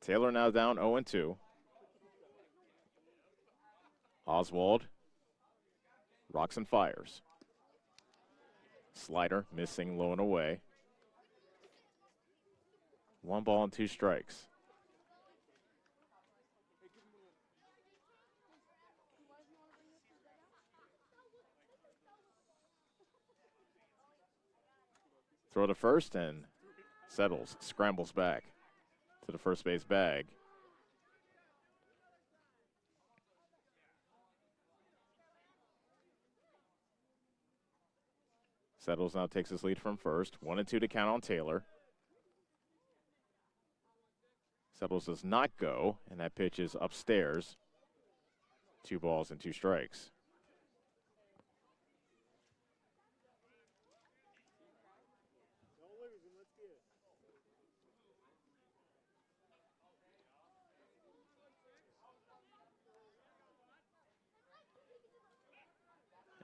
Taylor now down 0-2. Oswald rocks and fires. Slider missing, low and away. 1 ball and 2 strikes. Throw to first, and Settles scrambles back to the first base bag. Settles now takes his lead from first. 1-2 to count on Taylor. Settles does not go, and that pitch is upstairs. 2 balls and 2 strikes.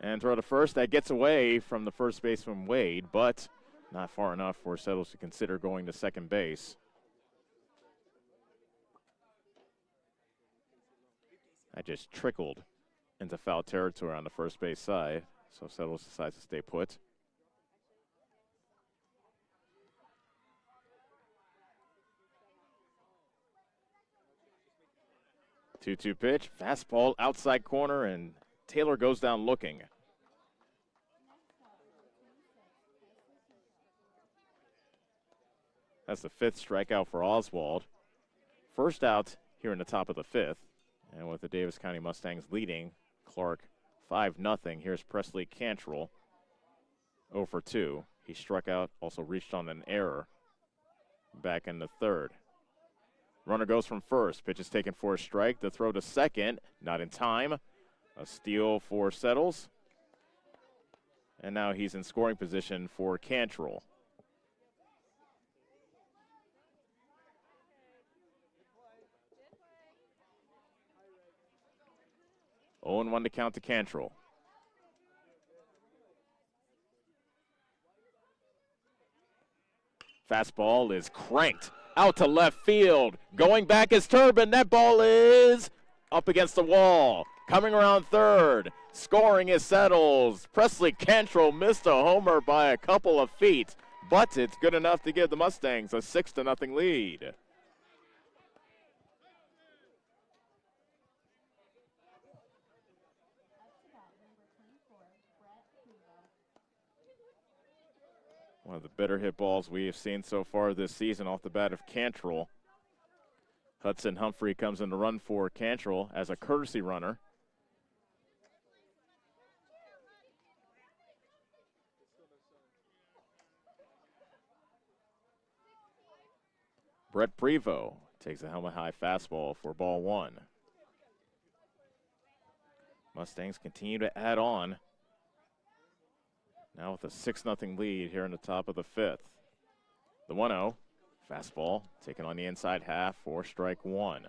And throw to first. That gets away from the first baseman Wade, but not far enough for Settles to consider going to second base. That just trickled into foul territory on the first base side, so Settles decides to stay put. Two-two pitch, fastball outside corner, and Taylor goes down looking. That's the fifth strikeout for Oswald. First out here in the top of the fifth. And with the Davis County Mustangs leading Clarke 5-0, here's Presley Cantrell, 0 for 2. He struck out, also reached on an error back in the third. Runner goes from first. Pitch is taken for a strike. The throw to second, not in time. A steal for Settles. And now he's in scoring position for Cantrell. 0-1 to count to Cantrell. Fastball is cranked out to left field. Going back is Turbin. That ball is up against the wall. Coming around third. Scoring is Settles. Presley Cantrell missed a homer by a couple of feet, but it's good enough to give the Mustangs a 6-0 lead. One of the better hit balls we have seen so far this season off the bat of Cantrell. Hudson Humphrey comes in to run for Cantrell as a courtesy runner. Brett Prevost takes a helmet-high fastball for ball one. Mustangs continue to add on. Now with a 6-0 lead here in the top of the fifth. The 1-0, fastball taken on the inside half for strike one.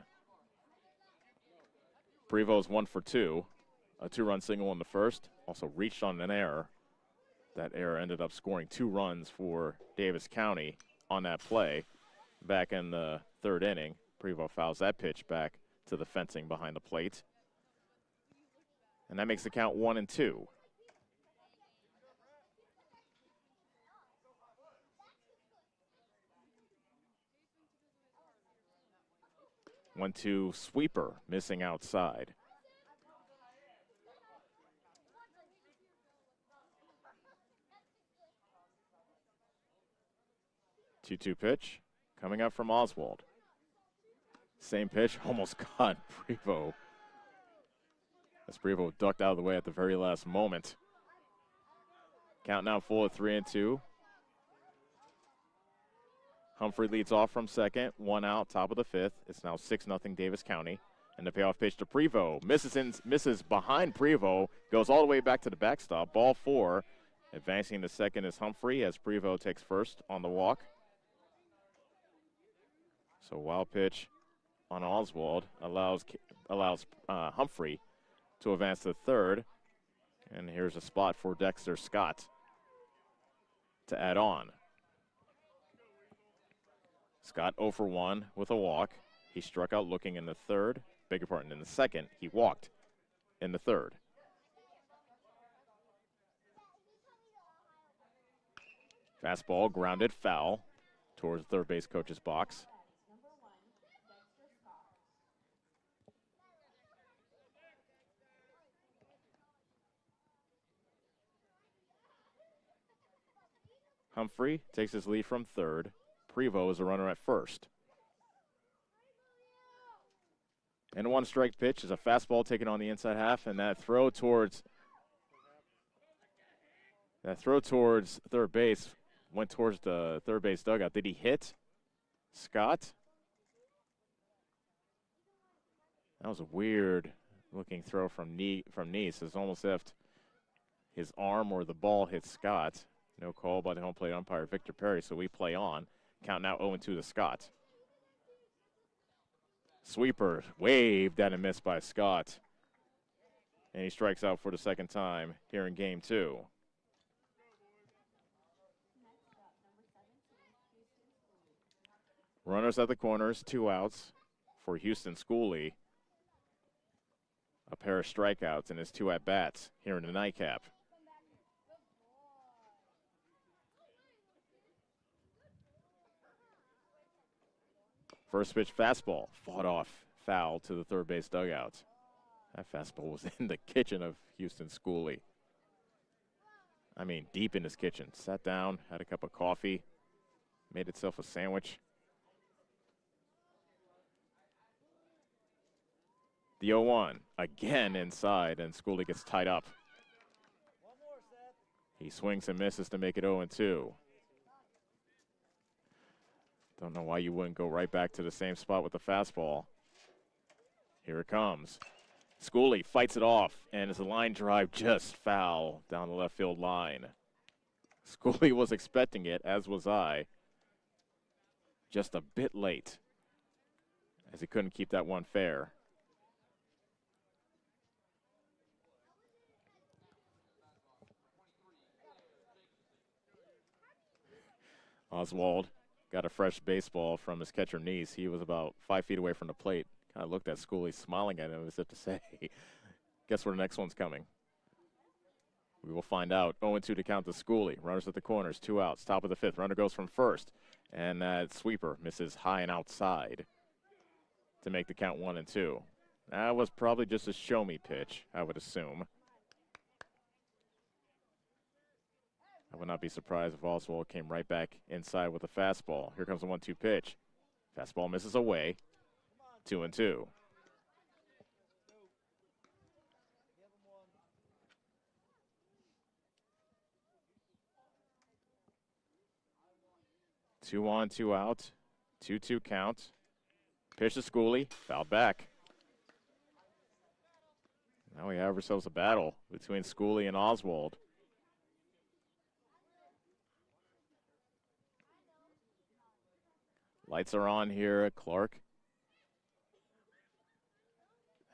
Prevost 1 for 2, a 2-run single in the first, also reached on an error. That error ended up scoring 2 runs for Davis County on that play. Back in the third inning, Prevost fouls that pitch back to the fencing behind the plate. And that makes the count 1-2. 1-2 sweeper, missing outside. Two-two pitch coming up from Oswald. Same pitch, almost caught Prevost. As Prevost ducked out of the way at the very last moment. Count now full at 3-2. Humphrey leads off from second, 1 out, top of the fifth. It's now 6-0 Davis County. And the payoff pitch to Prevost. Misses behind Prevost, goes all the way back to the backstop. Ball 4. Advancing to second is Humphrey as Prevost takes first on the walk. So wild pitch on Oswald allows Humphrey to advance to third. And here's a spot for Dexter Scott to add on. Scott 0 for 1 with a walk. He struck out looking in the third. Beg your pardon, in the second. He walked in the third. Fastball grounded foul towards the third base coach's box. Humphrey takes his lead from third. Prevost is a runner at first. And a 1-strike pitch is a fastball taken on the inside half, and that throw towards third base went towards the third base dugout. Did he hit Scott? That was a weird looking throw from Neese. It's almost if his arm or the ball hit Scott. No call by the home plate umpire, Victor Perry, so we play on. Count now 0-2 to Scott. Sweeper waved and a miss by Scott. And he strikes out for the second time here in game 2. Runners at the corners, 2 outs for Houston Schooley. A pair of strikeouts in his 2 at-bats here in the nightcap. First pitch fastball, fought off, foul to the third base dugout. That fastball was in the kitchen of Houston Schooley. I mean, deep in his kitchen. Sat down, had a cup of coffee, made itself a sandwich. The 0-1, again inside, and Schooley gets tied up. He swings and misses to make it 0-2. Don't know why you wouldn't go right back to the same spot with the fastball. Here it comes. Schooley fights it off, and it's a line drive just foul down the left field line. Schooley was expecting it, as was I. Just a bit late, as he couldn't keep that one fair. Oswald got a fresh baseball from his catcher Neese. He was about 5 feet away from the plate. Kind of looked at Schooley, smiling at him as if to say, guess where the next one's coming. We will find out. 0-2 to count to Schooley. Runners at the corners, 2 outs. Top of the 5th. Runner goes from first. And that sweeper misses high and outside to make the count 1-2. That was probably just a show-me pitch, I would assume. I would not be surprised if Oswald came right back inside with a fastball. Here comes a 1-2 pitch. Fastball misses away. 2-2. Two on, 2 out. 2-2 count. Pitch to Schooley. Fouled back. Now we have ourselves a battle between Schooley and Oswald. Lights are on here at Clarke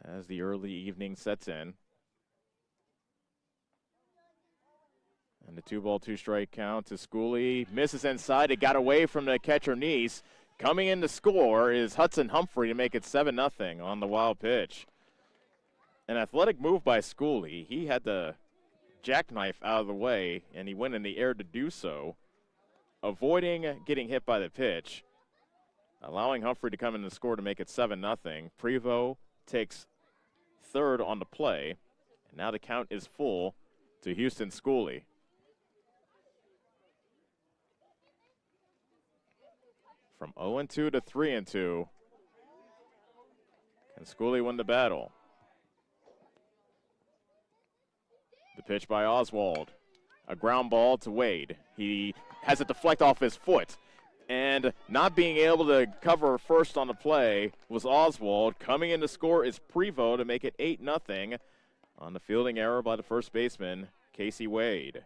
as the early evening sets in. And the 2-ball, 2-strike count to Schooley. Misses inside. It got away from the catcher Neese. Coming in to score is Hudson Humphrey to make it 7-0 on the wild pitch. An athletic move by Schooley. He had the jackknife out of the way, and he went in the air to do so, avoiding getting hit by the pitch, allowing Humphrey to come in and score to make it 7-0. Prevost takes third on the play, and now the count is full to Houston Schooley. From 0-2 to 3-2, can Schooley win the battle? The pitch by Oswald, a ground ball to Wade. He has it deflect off his foot. And not being able to cover first on the play was Oswald. Coming in to score is Prevost to make it 8-0 on the fielding error by the first baseman, Casey Wade.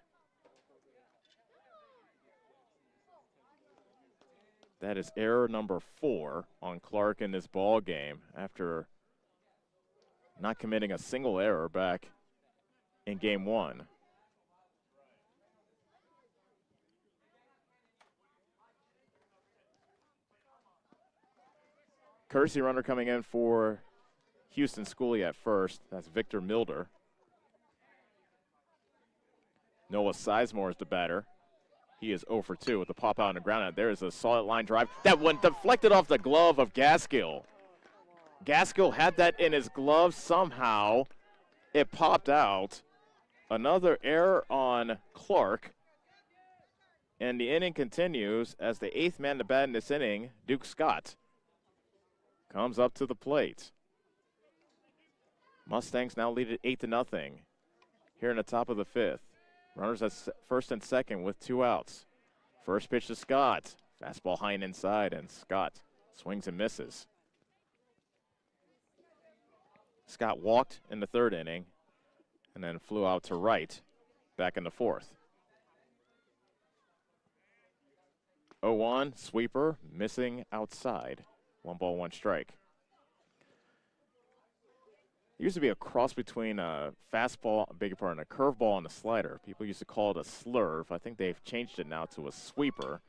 That is error number 4 on Clarke in this ball game after not committing a single error back in game 1. Courtesy runner coming in for Houston Schooley at first. That's Victor Milder. Noah Sizemore is the batter. He is 0 for 2 with the pop out on the ground. Out there is a solid line drive. That one deflected off the glove of Gaskill. Gaskill had that in his glove somehow. It popped out. Another error on Clarke. And the inning continues as the 8th man to bat in this inning, Duke Scott, comes up to the plate. Mustangs now lead it 8-0 here in the top of the 5th. Runners at first and second with 2 outs. First pitch to Scott. Fastball high and inside, and Scott swings and misses. Scott walked in the 3rd inning and then flew out to right back in the 4th. 0-1, sweeper, missing outside. 1 ball, 1 strike. used to be a cross between a fastball, a curveball and a slider. People used to call it a slurve. I think they've changed it now to a sweeper.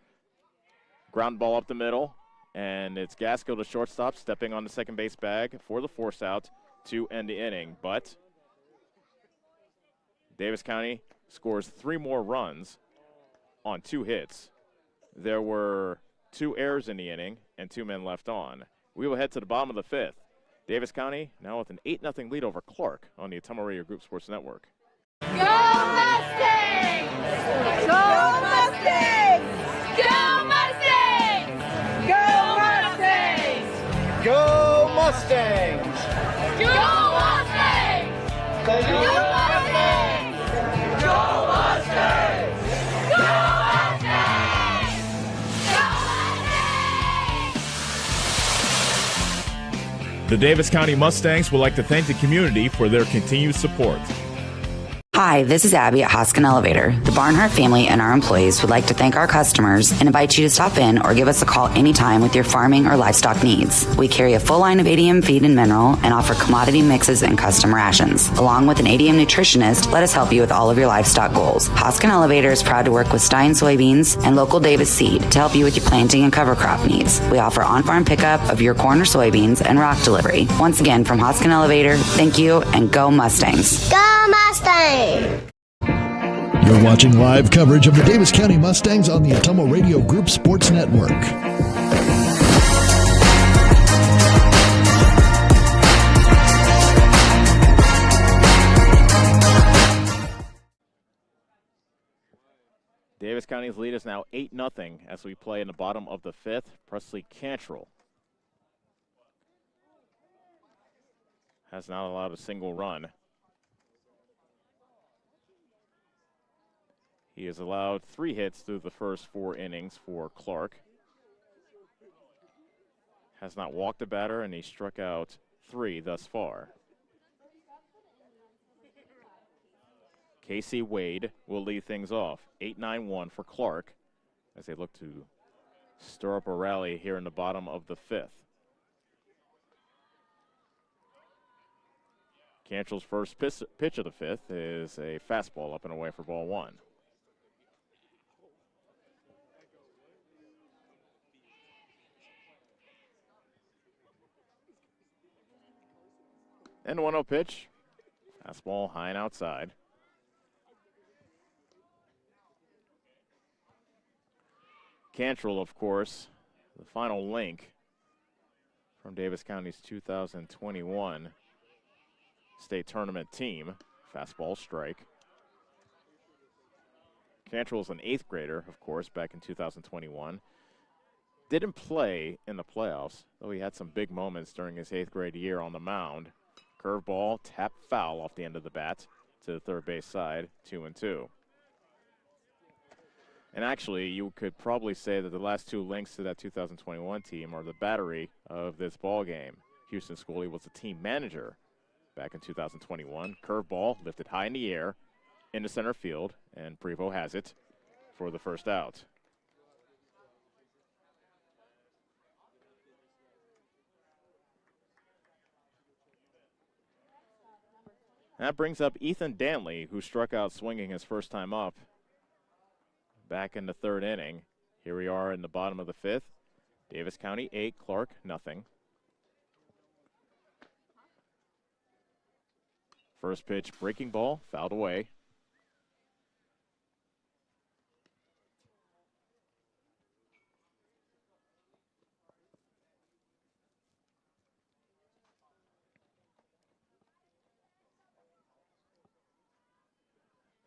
Ground ball up the middle, and it's Gaskell to shortstop, stepping on the second base bag for the force out to end the inning. But Davis County scores 3 more runs on 2 hits. There were 2 errors in the inning and 2 men left on. We will head to the bottom of the 5th. Davis County now with an 8-0 lead over Clarke on the Ottumwa Radio Group Sports Network. Go Mustangs! Go Mustangs! Go Mustangs! Go Mustangs! Go Mustangs! Go Mustangs! Go Mustangs! Go Mustangs! Go Mustangs! The Davis County Mustangs would like to thank the community for their continued support. Hi, this is Abby at Hoskin Elevator. The Barnhart family and our employees would like to thank our customers and invite you to stop in or give us a call anytime with your farming or livestock needs. We carry a full line of ADM feed and mineral and offer commodity mixes and custom rations. Along with an ADM nutritionist, let us help you with all of your livestock goals. Hoskin Elevator is proud to work with Stein soybeans and local Davis seed to help you with your planting and cover crop needs. We offer on-farm pickup of your corn or soybeans and rock delivery. Once again, from Hoskin Elevator, thank you and go Mustangs. Go Mustangs! You're watching live coverage of the Davis County Mustangs on the Ottumwa Radio Group Sports Network. Davis County's lead is now 8-0 as we play in the bottom of the 5th. Presley Cantrell has not allowed a single run. He has allowed 3 hits through the first 4 innings for Clarke. Has not walked a batter, and he struck out 3 thus far. Casey Wade will lead things off. 8-9-1 for Clarke as they look to stir up a rally here in the bottom of the 5th. Cantrell's first pitch of the 5th is a fastball up and away for ball 1. And 1-0 pitch. Fastball high and outside. Cantrell, of course, the final link from Davis County's 2021 state tournament team. Fastball strike. Cantrell is an 8th grader, of course, back in 2021. Didn't play in the playoffs, though he had some big moments during his 8th grade year on the mound. Curveball, tap foul off the end of the bat to the third base side, 2-2. And actually, you could probably say that the last 2 links to that 2021 team are the battery of this ball game. Houston Schooley was the team manager back in 2021. Curveball lifted high in the air into center field, and Prevost has it for the first out. That brings up Ethan Danley, who struck out swinging his first time up back in the 3rd inning. Here we are in the bottom of the 5th. Davis County 8, Clarke 0. First pitch, breaking ball, fouled away.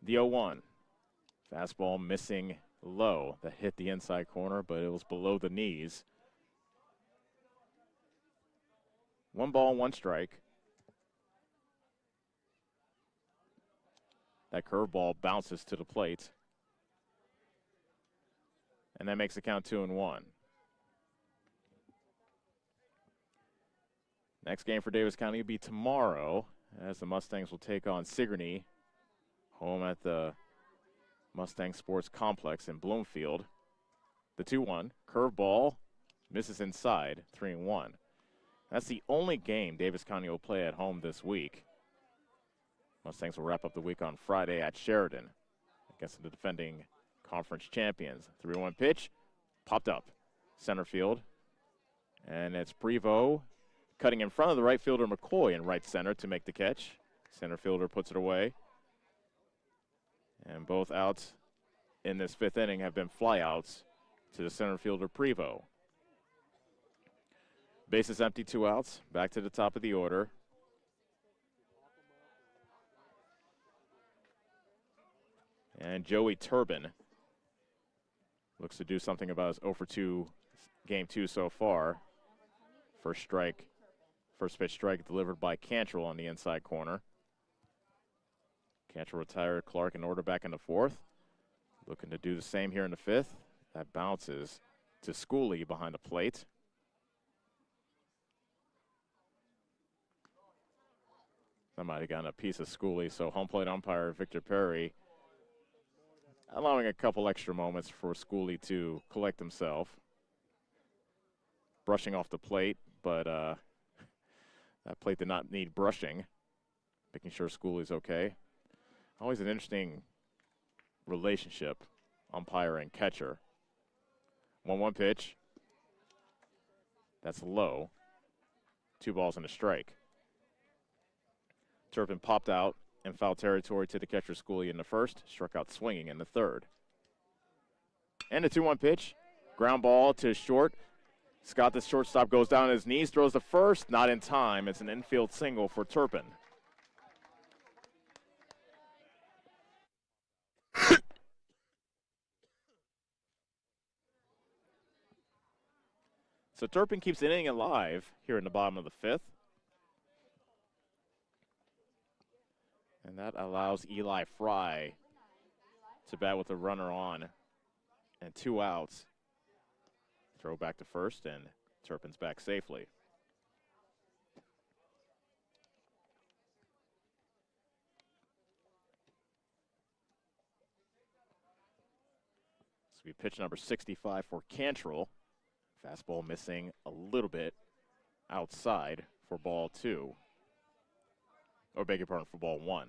The 0-1. Fastball missing low. That hit the inside corner, but it was below the knees. 1 ball, 1 strike. That curveball bounces to the plate. And that makes the count 2-1. Next game for Davis County will be tomorrow, as the Mustangs will take on Sigourney, home at the Mustang Sports Complex in Bloomfield. The 2-1, curveball, misses inside, 3-1. That's the only game Davis County will play at home this week. Mustangs will wrap up the week on Friday at Sheridan against the defending conference champions. 3-1 pitch, popped up, center field. And it's Prevost cutting in front of the right fielder McCoy in right center to make the catch. Center fielder puts it away. And both outs in this fifth inning have been flyouts to the center fielder Prevost. Bases empty, 2 outs. Back to the top of the order. And Joey Turbin looks to do something about his 0-for-2 game 2 so far. First pitch strike delivered by Cantrell on the inside corner. Cantrell retired Clarke in order back in the 4th. Looking to do the same here in the 5th. That bounces to Schooley behind the plate. That might have gotten a piece of Schooley, so home plate umpire Victor Perry allowing a couple extra moments for Schooley to collect himself. Brushing off the plate, but that plate did not need brushing. Making sure Schooley's okay. Always an interesting relationship, umpire and catcher. 1-1 pitch. That's low. 2 balls and a strike. Turpin popped out in foul territory to the catcher Schooley in the 1st, struck out swinging in the 3rd. And a 2-1 pitch, ground ball to short. Scott, the shortstop, goes down on his knees, throws the first, not in time. It's an infield single for Turpin. So Turpin keeps the inning alive here in the bottom of the 5th. And that allows Eli Fry to bat with a runner on and 2 outs. Throw back to first, and Turpin's back safely. This will be pitch number 65 for Cantrell. Fastball missing a little bit outside for ball 2. Or beg your pardon, for ball 1.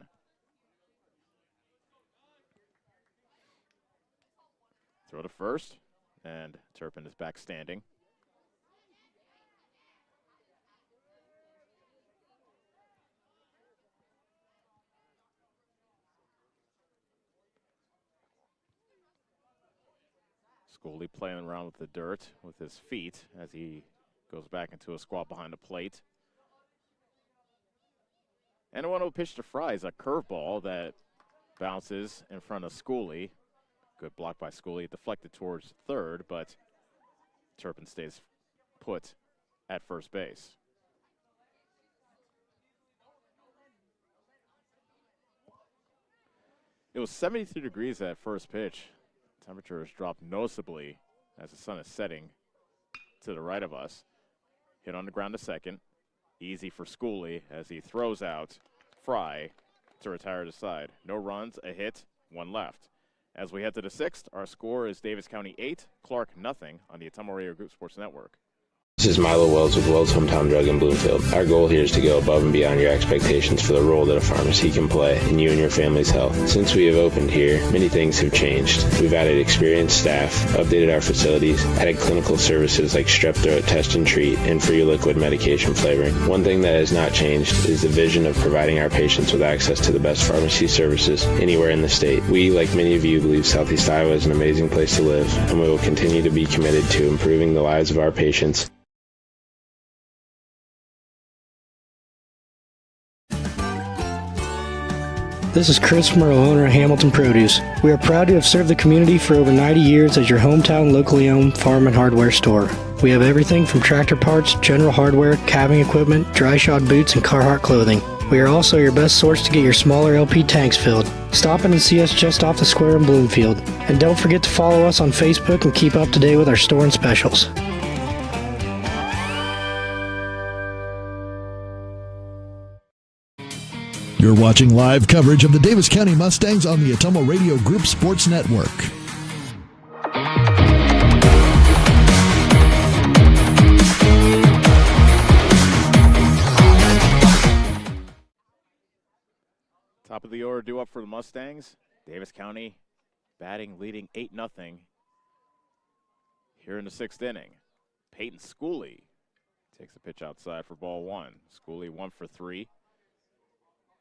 Throw to first, and Turpin is back standing. Schooley playing around with the dirt with his feet as he goes back into a squat behind the plate. And a 1-0 pitch to Fry is a curveball that bounces in front of Schooley. Good block by Schooley, deflected towards third, but Turpin stays put at first base. It was 72 degrees at first pitch. Temperature has dropped noticeably as the sun is setting to the right of us. Hit on the ground to second. Easy for Schooley as he throws out Fry to retire to side. No runs, a hit, 1 left. As we head to the 6th, our score is Davis County 8, Clarke nothing on the Ottumwa Radio Group Sports Network. This is Milo Wells with Wells Hometown Drug in Bloomfield. Our goal here is to go above and beyond your expectations for the role that a pharmacy can play in you and your family's health. Since we have opened here, many things have changed. We've added experienced staff, updated our facilities, added clinical services like strep throat test and treat, and free liquid medication flavoring. One thing that has not changed is the vision of providing our patients with access to the best pharmacy services anywhere in the state. We, like many of you, believe Southeast Iowa is an amazing place to live, and we will continue to be committed to improving the lives of our patients. This is Chris Merle, owner of Hamilton Produce. We are proud to have served the community for over 90 years as your hometown locally owned farm and hardware store. We have everything from tractor parts, general hardware, calving equipment, dry shod boots, and Carhartt clothing. We are also your best source to get your smaller LP tanks filled. Stop in and see us just off the square in Bloomfield. And don't forget to follow us on Facebook and keep up to date with our store and specials. You're watching live coverage of the Davis County Mustangs on the Ottumwa Radio Group Sports Network. Top of the order due up for the Mustangs. Davis County batting leading 8-0 here in the 6th inning. Peyton Schooley takes a pitch outside for ball 1. Schooley 1 for 3. A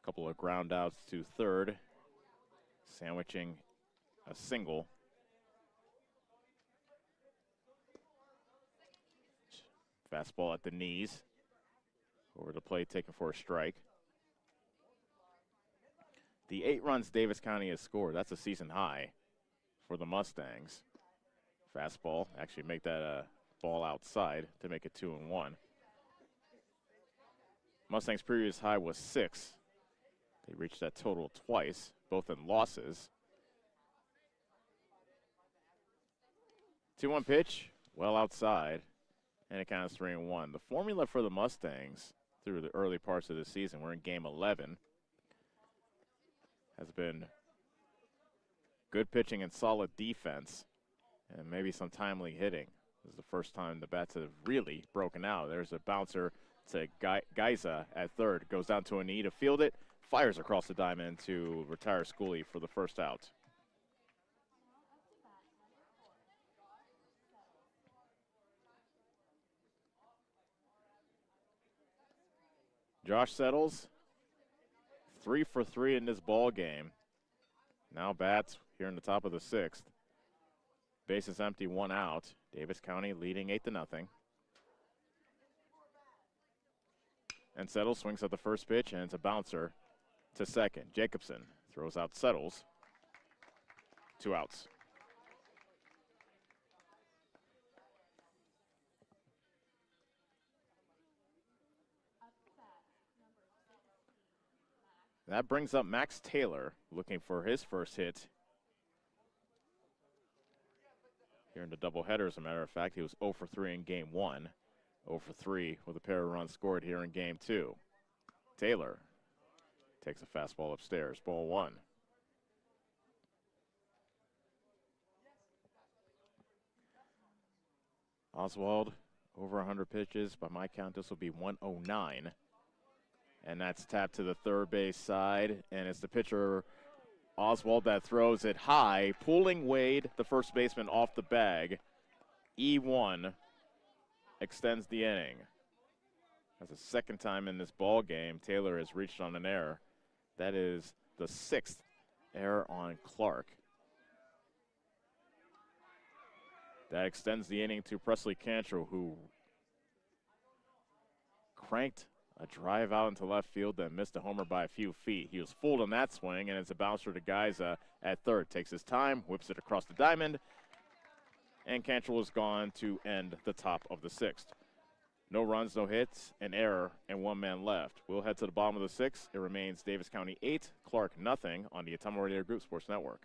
couple of ground outs to third, sandwiching a single. Fastball at the knees. Over the plate, taken for a strike. The 8 runs Davis County has scored, that's a season high for the Mustangs. Fastball, actually make that a ball outside to make it 2-1. Mustangs' previous high was 6. They reached that total twice, both in losses. 2-1 pitch, well outside, and it counts 3-1. The formula for the Mustangs through the early parts of the season, we're in game 11, has been good pitching and solid defense, and maybe some timely hitting. This is the first time the bats have really broken out. There's a bouncer to Geiza at third, goes down to a knee to field it, fires across the diamond to retire Schooley for the first out. Josh Settles, 3 for 3 in this ball game. Now bats here in the top of the 6th. Bases empty, 1 out. Davis County leading 8-0. And Settles swings at the first pitch, and it's a bouncer to second. Jacobson throws out Settles. 2 outs. That brings up Max Taylor, looking for his first hit here in the doubleheader. As a matter of fact, he was 0 for 3 in game 1, 0 for 3 with a pair of runs scored here in game 2. Taylor takes a fastball upstairs, ball 1. Oswald, over 100 pitches. By my count, this will be 109. And that's tapped to the third base side, and it's the pitcher, Oswald, that throws it high, pulling Wade, the first baseman, off the bag. E1 extends the inning. That's the second time in this ball game Taylor has reached on an error. That is the 6th error on Clarke. That extends the inning to Presley Cantrell, who cranked a drive out into left field that missed a homer by a few feet. He was fooled on that swing, and it's a bouncer to Geiza at third. Takes his time, whips it across the diamond, and Cantrell is gone to end the top of the 6th. No runs, no hits, an error, and 1 man left. We'll head to the bottom of the 6th. It remains Davis County 8, Clarke nothing on the Ottumwa Radio Group Sports Network.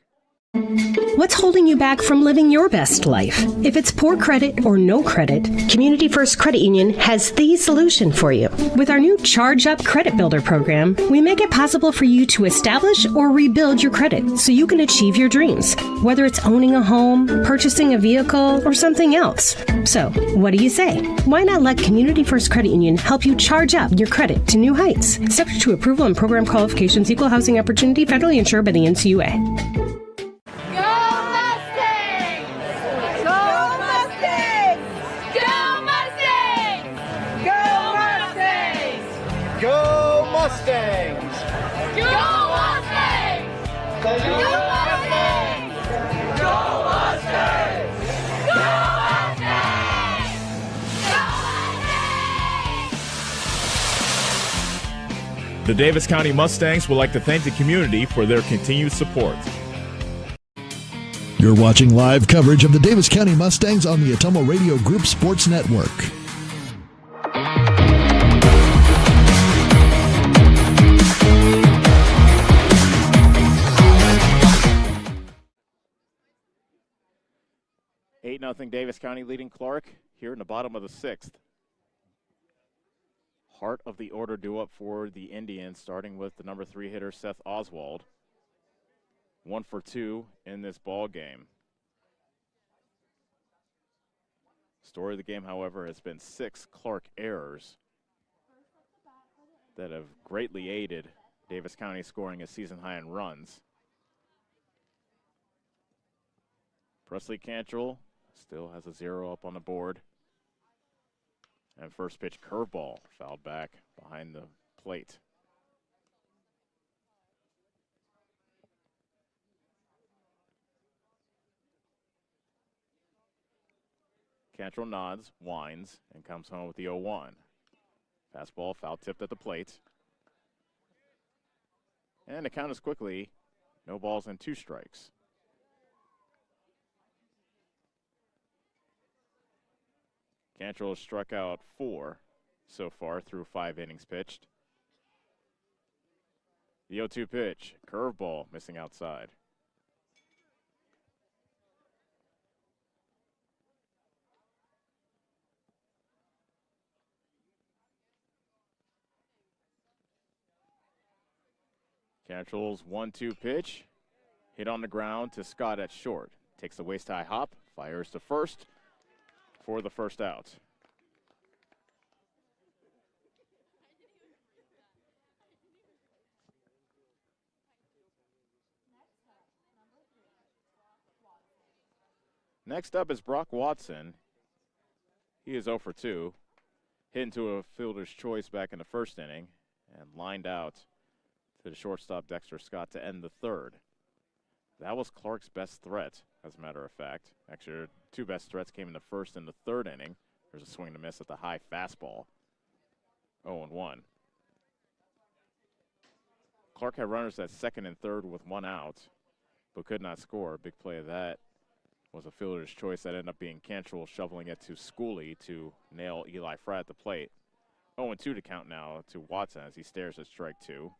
What's holding you back from living your best life? If it's poor credit or no credit, Community First Credit Union has the solution for you. With our new Charge Up Credit Builder program, we make it possible for you to establish or rebuild your credit so you can achieve your dreams, whether it's owning a home, purchasing a vehicle, or something else. So, what do you say? Why not let Community First Credit Union help you charge up your credit to new heights? Subject to approval and program qualifications, equal housing opportunity, federally insured by the NCUA. Go Mustangs! Go Mustangs! Go Mustangs! Go Mustangs! Go Mustangs! Go The Davis County Mustangs would like to thank the community for their continued support. You're watching live coverage of the Davis County Mustangs on the Ottumwa Radio Group Sports Network. Nothing. Davis County leading Clarke here in the bottom of the 6th. Heart of the order due up for the Indians, starting with the number 3 hitter, Seth Oswald. 1 for 2 in this ball game. Story of the game, however, has been 6 Clarke errors that have greatly aided Davis County scoring a season high in runs. Presley Cantrell still has a 0 up on the board. And first pitch curveball fouled back behind the plate. Cantrell nods, winds, and comes home with the 0-1. Fastball foul tipped at the plate. And the count is quickly no balls and 2 strikes. Cantrell has struck out 4 so far through 5 innings pitched. The 0-2 pitch, curveball missing outside. Cantrell's 1-2 pitch, hit on the ground to Scott at short. Takes the waist-high hop, fires to first for the first out. Next up is Brock Watson. He is 0 for 2. Hit into a fielder's choice back in the first inning and lined out to the shortstop Dexter Scott to end the third. That was Clarke's best threat, as a matter of fact. Actually, 2 best threats came in the first and the third inning. There's a swing and a miss at the high fastball. 0-1. Clarke had runners at second and third with 1 out, but could not score. A big play of that was a fielder's choice that ended up being Cantrell shoveling it to Schooley to nail Eli Fry at the plate. 0-2 to count now to Watson as he stares at strike 2.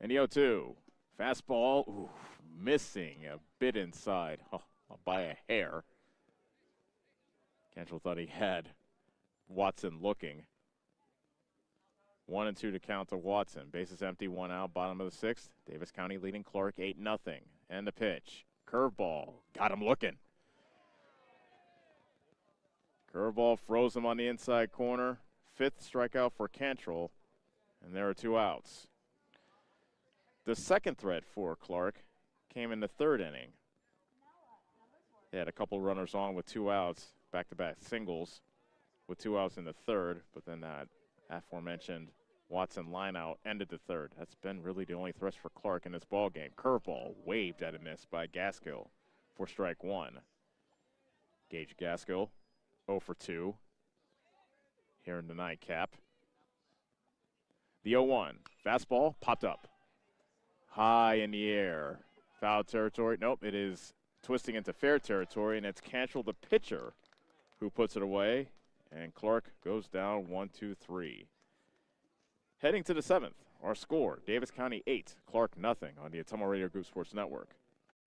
And the 0-2. Fastball, ooh, missing a bit inside by a hair. Cantrell thought he had Watson looking. 1-2 to count to Watson. Bases empty, 1 out, bottom of the 6th. Davis County leading Clarke 8-0. And the pitch. Curveball. Got him looking. Curveball froze him on the inside corner. 5th strikeout for Cantrell. And there are 2 outs. The second threat for Clarke came in the third inning. They had a couple runners on with 2 outs, back-to-back singles with 2 outs in the third, but then that aforementioned Watson lineout ended the third. That's been really the only threats for Clarke in this ball game. Curveball waved at a miss by Gaskill for strike 1. Gage Gaskill 0 for 2 here in the nightcap. The 0-1 fastball popped up high in the air. Foul territory. Nope, it is twisting into fair territory, and it's Cantrell, the pitcher, who puts it away. And Clarke goes down 1-2-3. Heading to the 7th, our score, Davis County 8, Clarke nothing on the Atomo Radio Group Sports Network.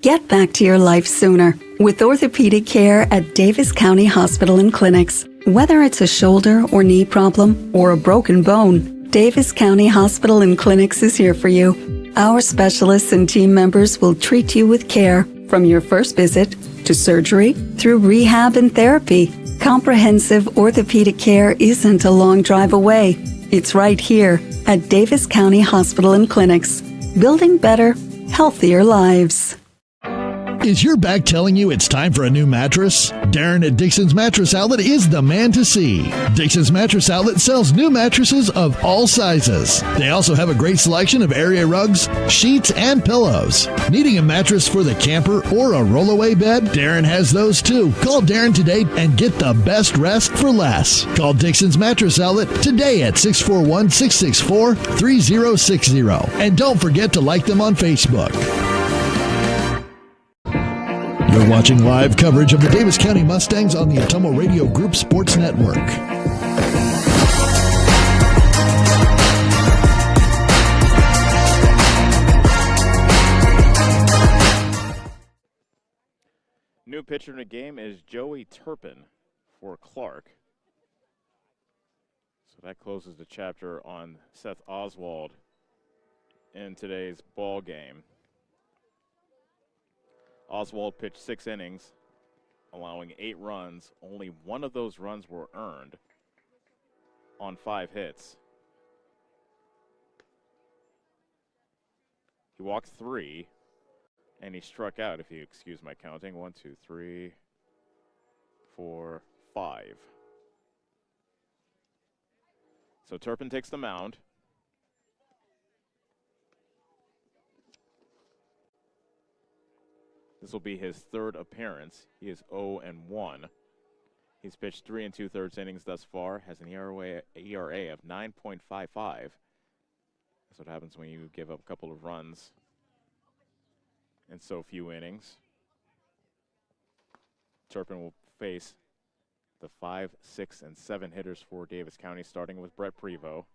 Get back to your life sooner with orthopedic care at Davis County Hospital and Clinics. Whether it's a shoulder or knee problem or a broken bone, Davis County Hospital and Clinics is here for you. Our specialists and team members will treat you with care from your first visit to surgery through rehab and therapy. Comprehensive orthopedic care isn't a long drive away. It's right here at Davis County Hospital and Clinics, building better, healthier lives. Is your back telling you it's time for a new mattress? Darren at Dixon's Mattress Outlet is the man to see. Dixon's Mattress Outlet sells new mattresses of all sizes. They also have a great selection of area rugs, sheets, and pillows. Needing a mattress for the camper or a rollaway bed? Darren has those too. Call Darren today and get the best rest for less. Call Dixon's Mattress Outlet today at 641-664-3060. And don't forget to like them on Facebook. You're watching live coverage of the Davis County Mustangs on the Atomo Radio Group Sports Network. New pitcher in the game is Joey Turpin for Clarke. So that closes the chapter on Seth Oswald in today's ball game. Oswald pitched 6 innings, allowing 8 runs. Only one of those runs were earned. on 5 hits. He walked 3, and he struck out, if you excuse my counting. 1, 2, 3, 4, 5. So Turpin takes the mound. This will be his 3rd appearance. He is 0-1. He's pitched 3 2/3 innings thus far, has an ERA of 9.55. That's what happens when you give up a couple of runs in so few innings. Turpin will face the 5, 6, and 7 hitters for Davis County, starting with Brett Prevost.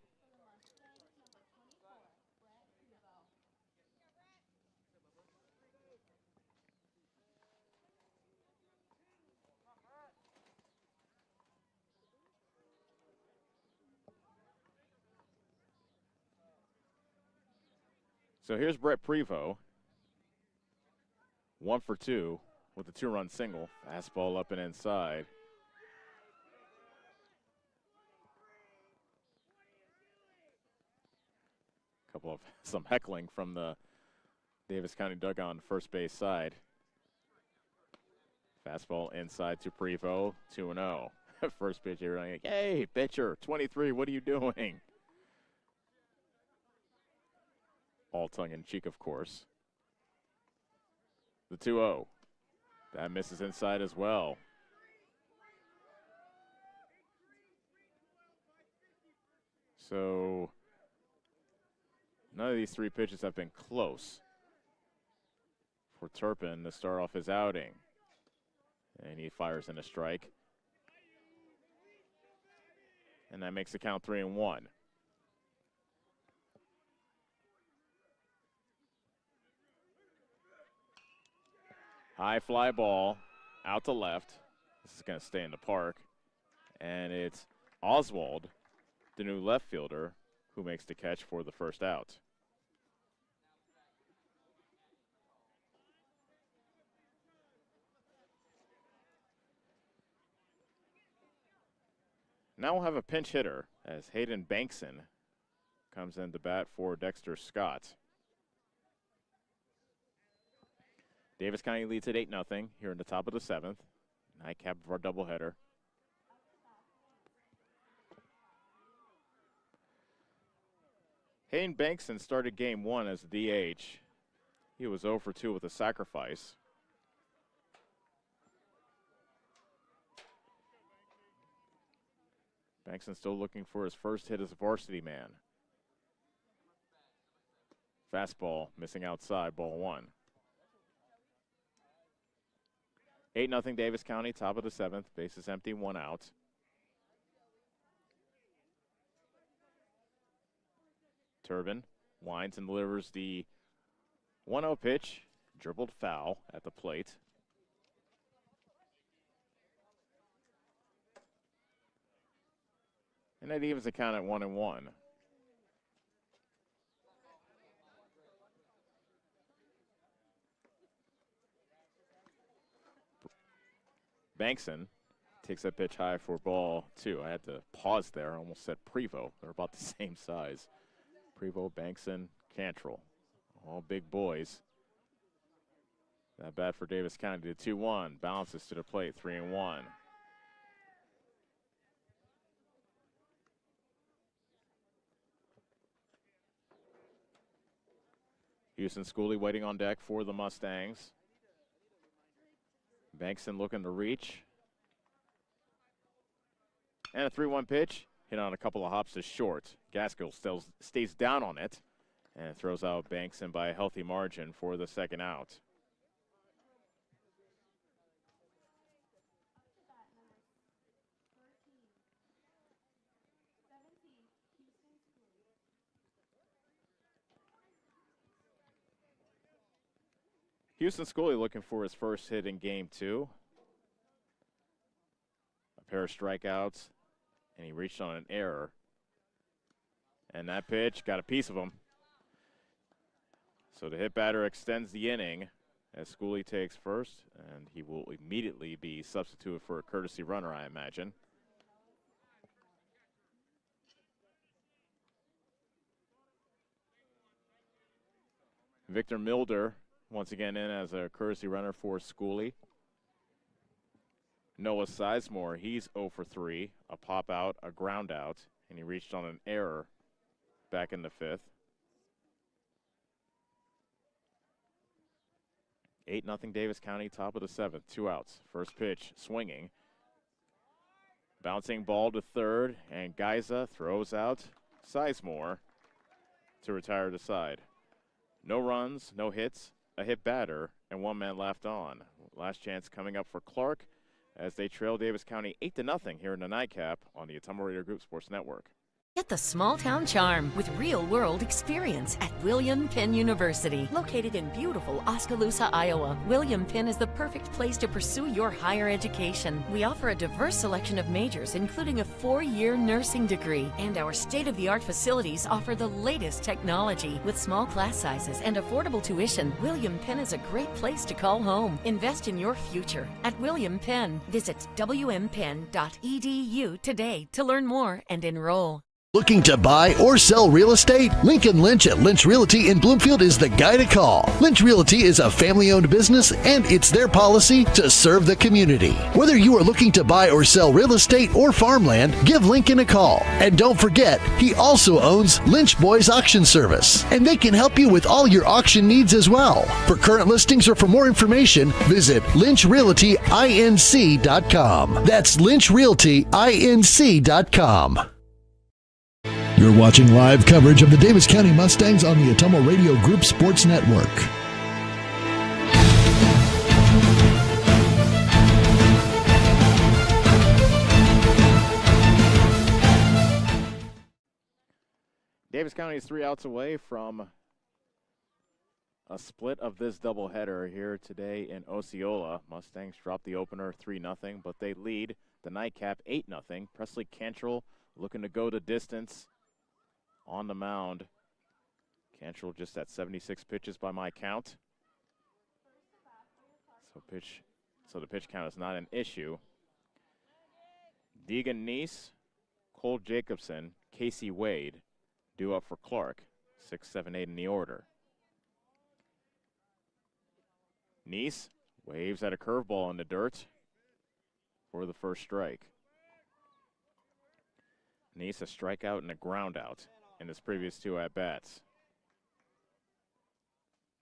So here's Brett Prevost, 1 for 2 with a 2-run single. Fastball up and inside. Couple of some heckling from the Davis County dugout on the first base side. Fastball inside to Prevost, 2-0. First pitch here, like, hey, pitcher, 23, what are you doing? All tongue-in-cheek, of course. The 2-0. That misses inside as well. So none of these 3 pitches have been close for Turpin to start off his outing. And he fires in a strike. And that makes the count 3-1. High fly ball out to left. This is going to stay in the park. And it's Oswald, the new left fielder, who makes the catch for the first out. Now we'll have a pinch hitter as Hayden Bankson comes in to bat for Dexter Scott. Davis County leads at 8-0 here in the top of the 7th. Nightcap of our doubleheader. Hayden Bankson started game 1 as a DH. He was 0 for 2 with a sacrifice. Bankson still looking for his first hit as a varsity man. Fastball missing outside, ball 1. 8-0 Davis County, top of the 7th. Bases empty, 1 out. Turbin winds and delivers the 1-0 pitch. Dribbled foul at the plate. And that evens the count at 1-1. Bankson takes that pitch high for ball 2. I had to pause there. I almost said Prevost. They're about the same size. Prevost, Bankson, Cantrell. All big boys. That bat for Davis County to 2-1. Bounces to the plate, 3-1. Houston Schooley waiting on deck for the Mustangs. Bankson looking to reach. And a 3-1 pitch. Hit on a couple of hops to short. Gaskell still stays down on it and throws out Bankson by a healthy margin for the second out. Houston Schooley looking for his first hit in game 2. A pair of strikeouts, and he reached on an error. And that pitch got a piece of him. So the hit batter extends the inning as Schooley takes first, and he will immediately be substituted for a courtesy runner, I imagine. Victor Milder once again in as a courtesy runner for Schooley. Noah Sizemore, he's 0 for 3. A pop out, a ground out, and he reached on an error back in the 5th. 8-0 Davis County, top of the 7th, 2 outs. First pitch, swinging. Bouncing ball to third, and Geiza throws out Sizemore to retire the side. No runs, no hits, a hit batter, and 1 man left on. Last chance coming up for Clarke as they trail Davis County 8-0 here in the nightcap on the Ottumwa Radio Group Sports Network. Get the small town charm with real-world experience at William Penn University. Located in beautiful Oskaloosa, Iowa, William Penn is the perfect place to pursue your higher education. We offer a diverse selection of majors, including a 4-year nursing degree. And our state-of-the-art facilities offer the latest technology. With small class sizes and affordable tuition, William Penn is a great place to call home. Invest in your future at William Penn. Visit wmpenn.edu today to learn more and enroll. Looking to buy or sell real estate? Lincoln Lynch at Lynch Realty in Bloomfield is the guy to call. Lynch Realty is a family-owned business, and it's their policy to serve the community. Whether you are looking to buy or sell real estate or farmland, give Lincoln a call. And don't forget, he also owns Lynch Boys Auction Service, and they can help you with all your auction needs as well. For current listings or for more information, visit lynchrealtyinc.com. That's lynchrealtyinc.com. You're watching live coverage of the Davis County Mustangs on the Ottumwa Radio Group Sports Network. Davis County is 3 outs away from a split of this doubleheader here today in Osceola. Mustangs drop the opener 3-0, but they lead the nightcap 8-0. Presley Cantrell looking to go the distance on the mound. Cantrell just at 76 pitches by my count. So the pitch count is not an issue. Deegan Neese, Cole Jacobson, Casey Wade due up for Clarke. 6, 7, 8 in the order. Neese waves at a curveball in the dirt for the first strike. Neese a strikeout and a ground out in his previous 2 at-bats.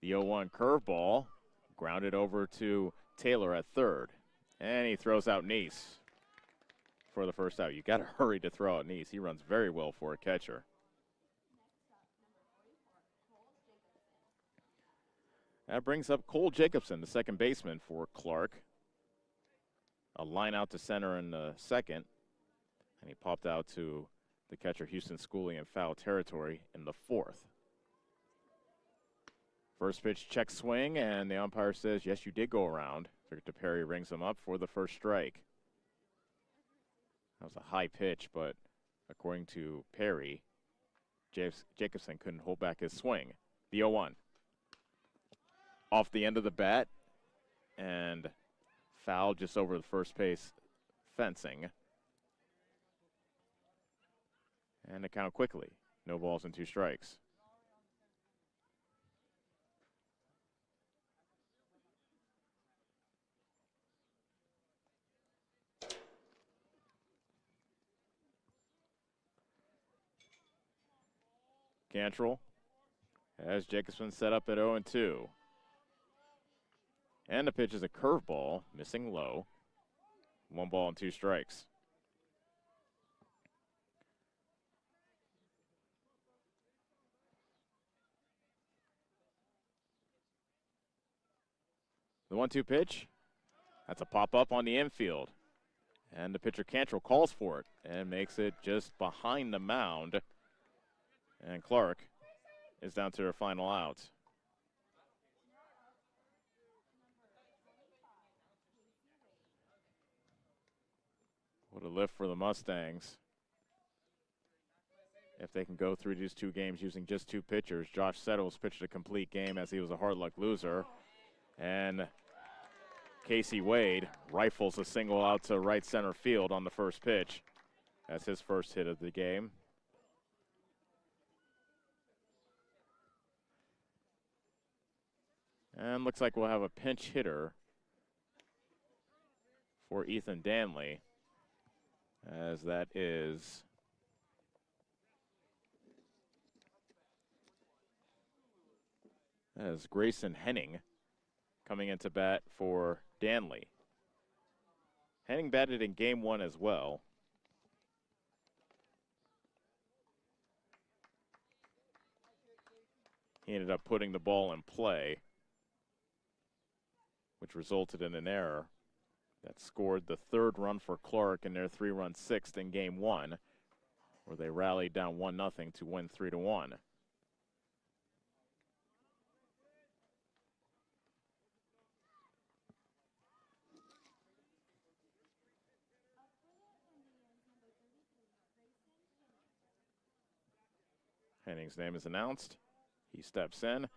The 0-1 curveball grounded over to Taylor at third. And he throws out Neese for the first out. You got to hurry to throw out Neese. He runs very well for a catcher. That brings up Cole Jacobson, the second baseman for Clarke. A line out to center in the second. And he popped out to the catcher Houston Schooley in foul territory in the 4th. First pitch check swing, and the umpire says, yes, you did go around. Victor Perry rings him up for the first strike. That was a high pitch, but according to Perry, Jacobson couldn't hold back his swing. The 0-1. Off the end of the bat, and foul just over the first base fencing. And the count quickly. No balls and 2 strikes. Cantrell has Jacobson set up at 0-2. And the pitch is a curveball, missing low. 1 ball and 2 strikes. The 1-2 pitch, that's a pop-up on the infield. And the pitcher Cantrell calls for it and makes it just behind the mound. And Clarke is down to their final out. What a lift for the Mustangs. If they can go through these 2 games using just 2 pitchers. Josh Settles pitched a complete game as he was a hard luck loser. And Casey Wade rifles a single out to right center field on the first pitch. That's his first hit of the game. And looks like we'll have a pinch hitter for Ethan Danley, as that is Grayson Henning coming into bat for Danley. Henning batted in game 1 as well. He ended up putting the ball in play, which resulted in an error that scored the 3rd run for Clarke in their 3-run 6th in game 1, where they rallied down 1-0 to win 3-1. Henning's name is announced. He steps in.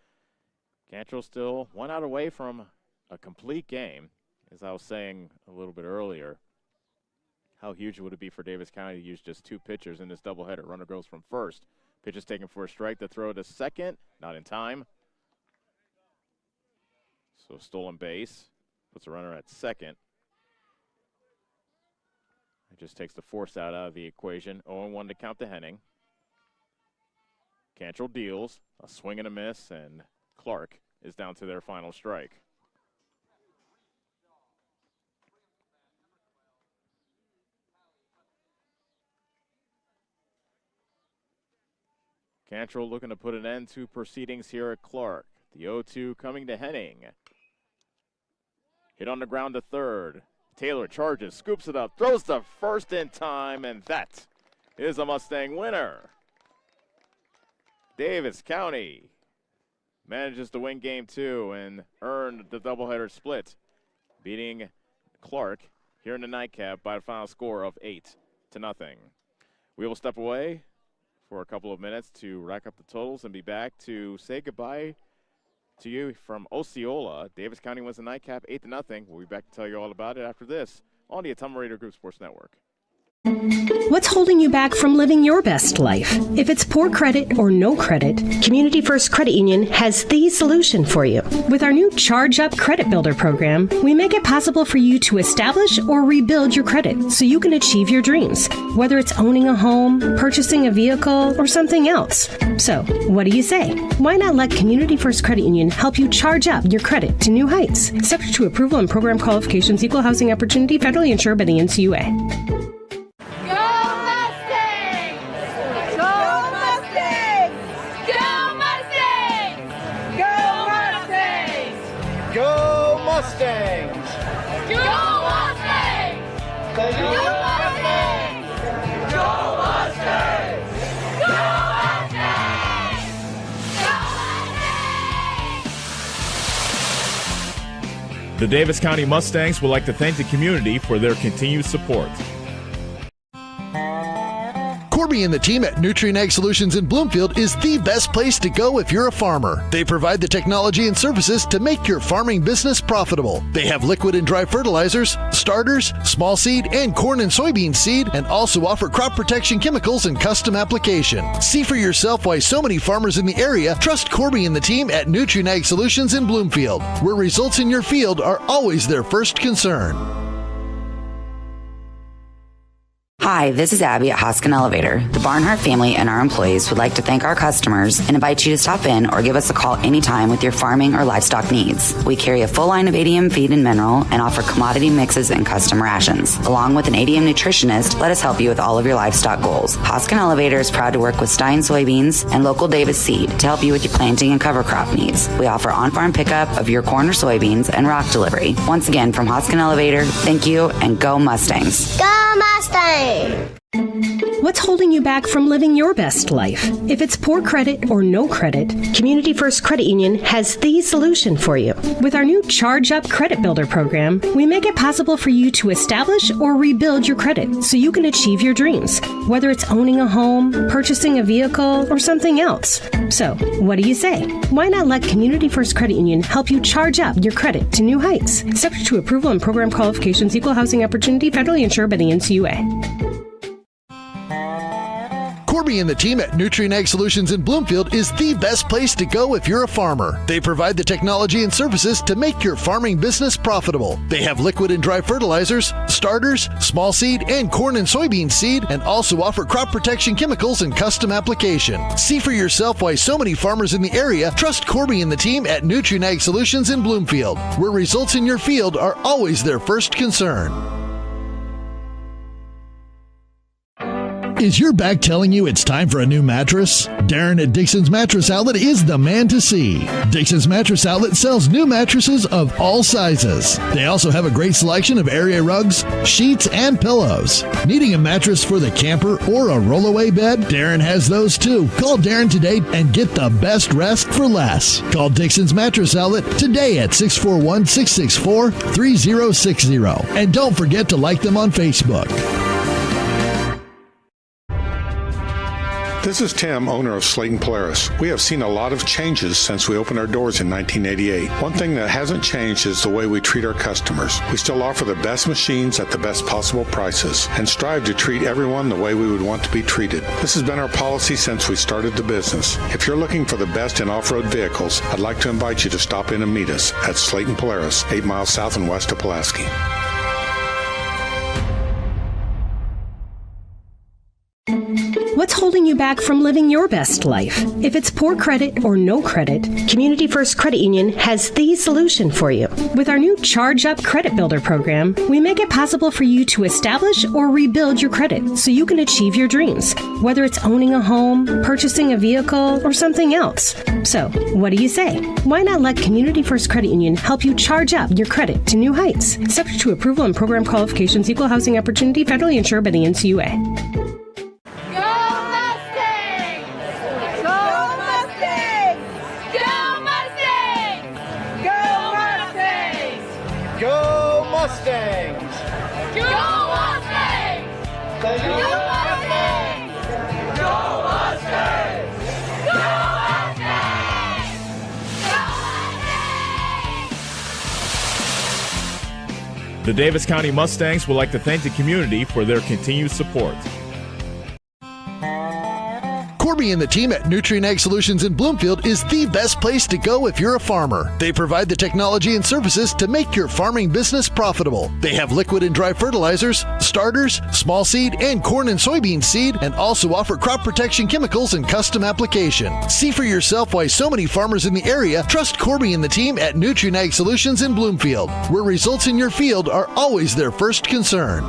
Cantrell still 1 out away from a complete game. As I was saying a little bit earlier, how huge would it be for Davis County to use just 2 pitchers in this doubleheader? Runner goes from first. Pitch is taken for a strike. The throw to second. Not in time. So stolen base. Puts a runner at second. It just takes the force out of the equation. 0-1 to count to Henning. Cantrell deals, a swing and a miss, and Clarke is down to their final strike. Cantrell looking to put an end to proceedings here at Clarke. The 0-2 coming to Henning. Hit on the ground to third. Taylor charges, scoops it up, throws to first in time, and that is a Mustang winner. Davis County manages to win game 2 and earned the doubleheader split, beating Clarke here in the nightcap by a final score of 8-0. We will step away for a couple of minutes to rack up the totals and be back to say goodbye to you from Osceola. Davis County wins the nightcap 8-0. We'll be back to tell you all about it after this on the Ottumwa Radio Group Sports Network. What's holding you back from living your best life? If it's poor credit or no credit, Community First Credit Union has the solution for you. With our new Charge Up Credit Builder program, we make it possible for you to establish or rebuild your credit so you can achieve your dreams, whether it's owning a home, purchasing a vehicle, or something else. So, what do you say? Why not let Community First Credit Union help you charge up your credit to new heights? Subject to approval and program qualifications, equal housing opportunity, federally insured by the NCUA. Mustangs! Go Mustangs! Go Mustangs! Go Mustangs! Go Mustangs! Go Mustangs! The Davis County Mustangs would like to thank the community for their continued support. Corby and the team at Nutrien Ag Solutions in Bloomfield is the best place to go if you're a farmer. They provide the technology and services to make your farming business profitable. They have liquid and dry fertilizers, starters, small seed, and corn and soybean seed, and also offer crop protection chemicals and custom application. See for yourself why so many farmers in the area trust Corby and the team at Nutrien Ag Solutions in Bloomfield, where results in your field are always their first concern. Hi, this is Abby at Hoskin Elevator. The Barnhart family and our employees would like to thank our customers and invite you to stop in or give us a call anytime with your farming or livestock needs. We carry a full line of ADM feed and mineral and offer commodity mixes and custom rations. Along with an ADM nutritionist, let us help you with all of your livestock goals. Hoskin Elevator is proud to work with Stein Soybeans and local Davis Seed to help you with your planting and cover crop needs. We offer on-farm pickup of your corn or soybeans and rock delivery. Once again, from Hoskin Elevator, thank you and go Mustangs. Go Mustangs! What's holding you back from living your best life? If it's poor credit or no credit, Community First Credit Union has the solution for you. With our new Charge Up Credit Builder program, we make it possible for you to establish or rebuild your credit so you can achieve your dreams, whether it's owning a home, purchasing a vehicle, or something else. So, what do you say? Why not let Community First Credit Union help you charge up your credit to new heights? Subject to approval and program qualifications, equal housing opportunity, federally insured by the NCUA. Corby and the team at Nutrient Ag Solutions in Bloomfield is the best place to go if you're a farmer. They provide the technology and services to make your farming business profitable. They have liquid and dry fertilizers, starters, small seed, and corn and soybean seed, and also offer crop protection chemicals and custom application. See for yourself why so many farmers in the area trust Corby and the team at Nutrient Ag Solutions in Bloomfield, where results in your field are always their first concern. Is your back telling you it's time for a new mattress? Darren at Dixon's Mattress Outlet is the man to see. Dixon's Mattress Outlet sells new mattresses of all sizes. They also have a great selection of area rugs, sheets, and pillows. Needing a mattress for the camper or a rollaway bed? Darren has those too. Call Darren today and get the best rest for less. Call Dixon's Mattress Outlet today at 641-664-3060. And don't forget to like them on Facebook. This is Tim, owner of Slayton Polaris. We have seen a lot of changes since we opened our doors in 1988. One thing that hasn't changed is the way we treat our customers. We still offer the best machines at the best possible prices and strive to treat everyone the way we would want to be treated. This has been our policy since we started the business. If you're looking for the best in off-road vehicles, I'd like to invite you to stop in and meet us at Slayton Polaris, 8 miles south and west of Pulaski. What's holding you back from living your best life? If it's poor credit or no credit, Community First Credit Union has the solution for you. With our new Charge Up Credit Builder program, we make it possible for you to establish or rebuild your credit so you can achieve your dreams, whether it's owning a home, purchasing a vehicle, or something else. So, what do you say? Why not let Community First Credit Union help you charge up your credit to new heights? Subject to approval and program qualifications, equal housing opportunity, federally insured by the NCUA. Go Mustangs! Go Mustangs! Go Mustangs! Go Mustangs! Go Mustangs! The Davis County Mustangs would like to thank the community for their continued support. Corby and the team at Nutrient Ag Solutions in Bloomfield is the best place to go if you're a farmer. They provide the technology and services to make your farming business profitable. They have liquid and dry fertilizers, starters, small seed, and corn and soybean seed, and also offer crop protection chemicals and custom application. See for yourself why so many farmers in the area trust Corby and the team at Nutrient Ag Solutions in Bloomfield, where results in your field are always their first concern.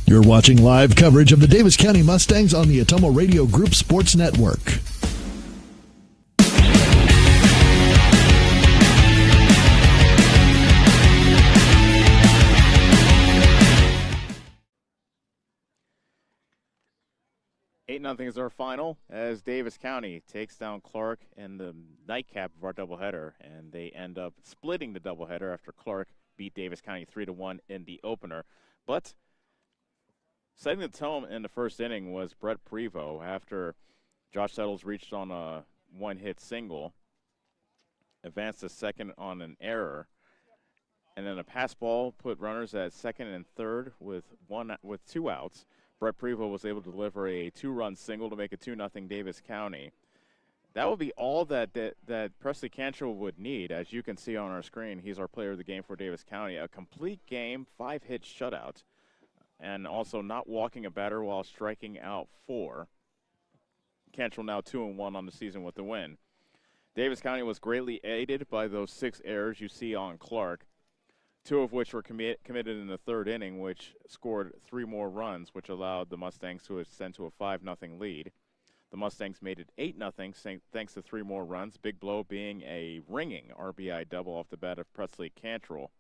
You're watching live coverage of the Davis County Mustangs on the Atomo Radio Group Sports Network. Nothing is our final as Davis County takes down Clarke in the nightcap of our doubleheader, and they end up splitting the doubleheader after Clarke beat Davis County 3-1 in the opener. But setting the tone in the first inning was Brett Prevost after Josh Settles reached on a one-hit single, advanced to second on an error, and then a pass ball put runners at second and third with 2 outs. Brett Prevost was able to deliver a 2-run single to make it 2-0 Davis County. That would be all that Presley Cantrell would need. As you can see on our screen, he's our player of the game for Davis County. A complete game, 5-hit shutout, and also not walking a batter while striking out 4. Cantrell now 2-1 on the season with the win. Davis County was greatly aided by those 6 errors you see on Clarke, 2 of which were committed in the third inning, which scored 3 more runs, which allowed the Mustangs to ascend to a 5-0 lead. The Mustangs made it 8-0 thanks to 3 more runs, Big Blow being a ringing RBI double off the bat of Presley Cantrell.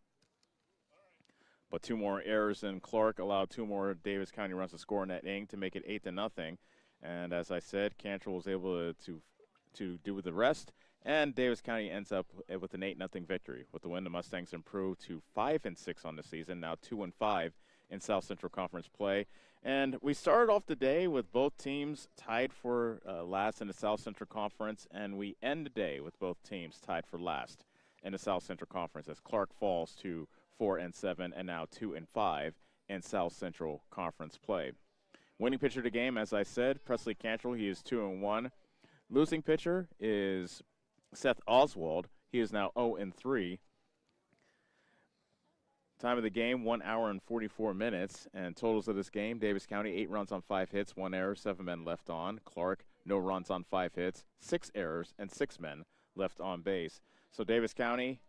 But 2 more errors in Clarke allowed 2 more Davis County runs to score in that inning to make it 8-0. And as I said, Cantrell was able to do the rest. And Davis County ends up with an 8-0 victory. With the win, the Mustangs improve to 5-6 on the season, now 2-5 in South Central Conference play. And we started off the day with both teams tied for last in the South Central Conference, and we end the day with both teams tied for last in the South Central Conference as Clarke falls to 4-7 and now 2-5 in South Central Conference play. Winning pitcher of the game, as I said, Presley Cantrell. He is 2-1. Losing pitcher is Seth Oswald. He is now 0-3. Time of the game, 1 hour and 44 minutes. And totals of this game, Davis County, 8 runs on 5 hits, 1 error, 7 men left on. Clarke, no runs on 5 hits, 6 errors, and 6 men left on base. So Davis County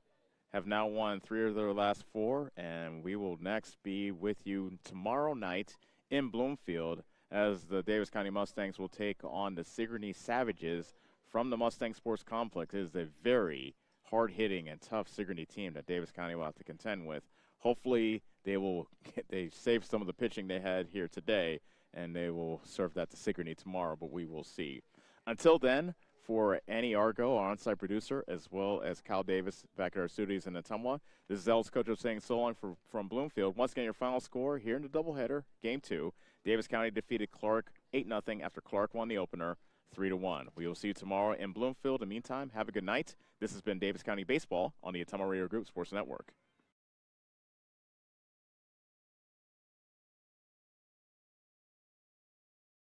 have now won 3 of their last 4, and we will next be with you tomorrow night in Bloomfield as the Davis County Mustangs will take on the Sigourney Savages from the Mustang Sports Complex. It is a very hard-hitting and tough Sigourney team that Davis County will have to contend with. Hopefully they save some of the pitching they had here today, and they will serve that to Sigourney tomorrow, but we will see. Until then, for Annie Argo, our on-site producer, as well as Kyle Davis back at our studios in Ottumwa, this is Ellis Kojo saying so long from Bloomfield. Once again, your final score here in the doubleheader, Game 2. Davis County defeated Clarke 8-0 after Clarke won the opener 3-1. We will see you tomorrow in Bloomfield. In the meantime, have a good night. This has been Davis County Baseball on the Ottumwa Radio Group Sports Network.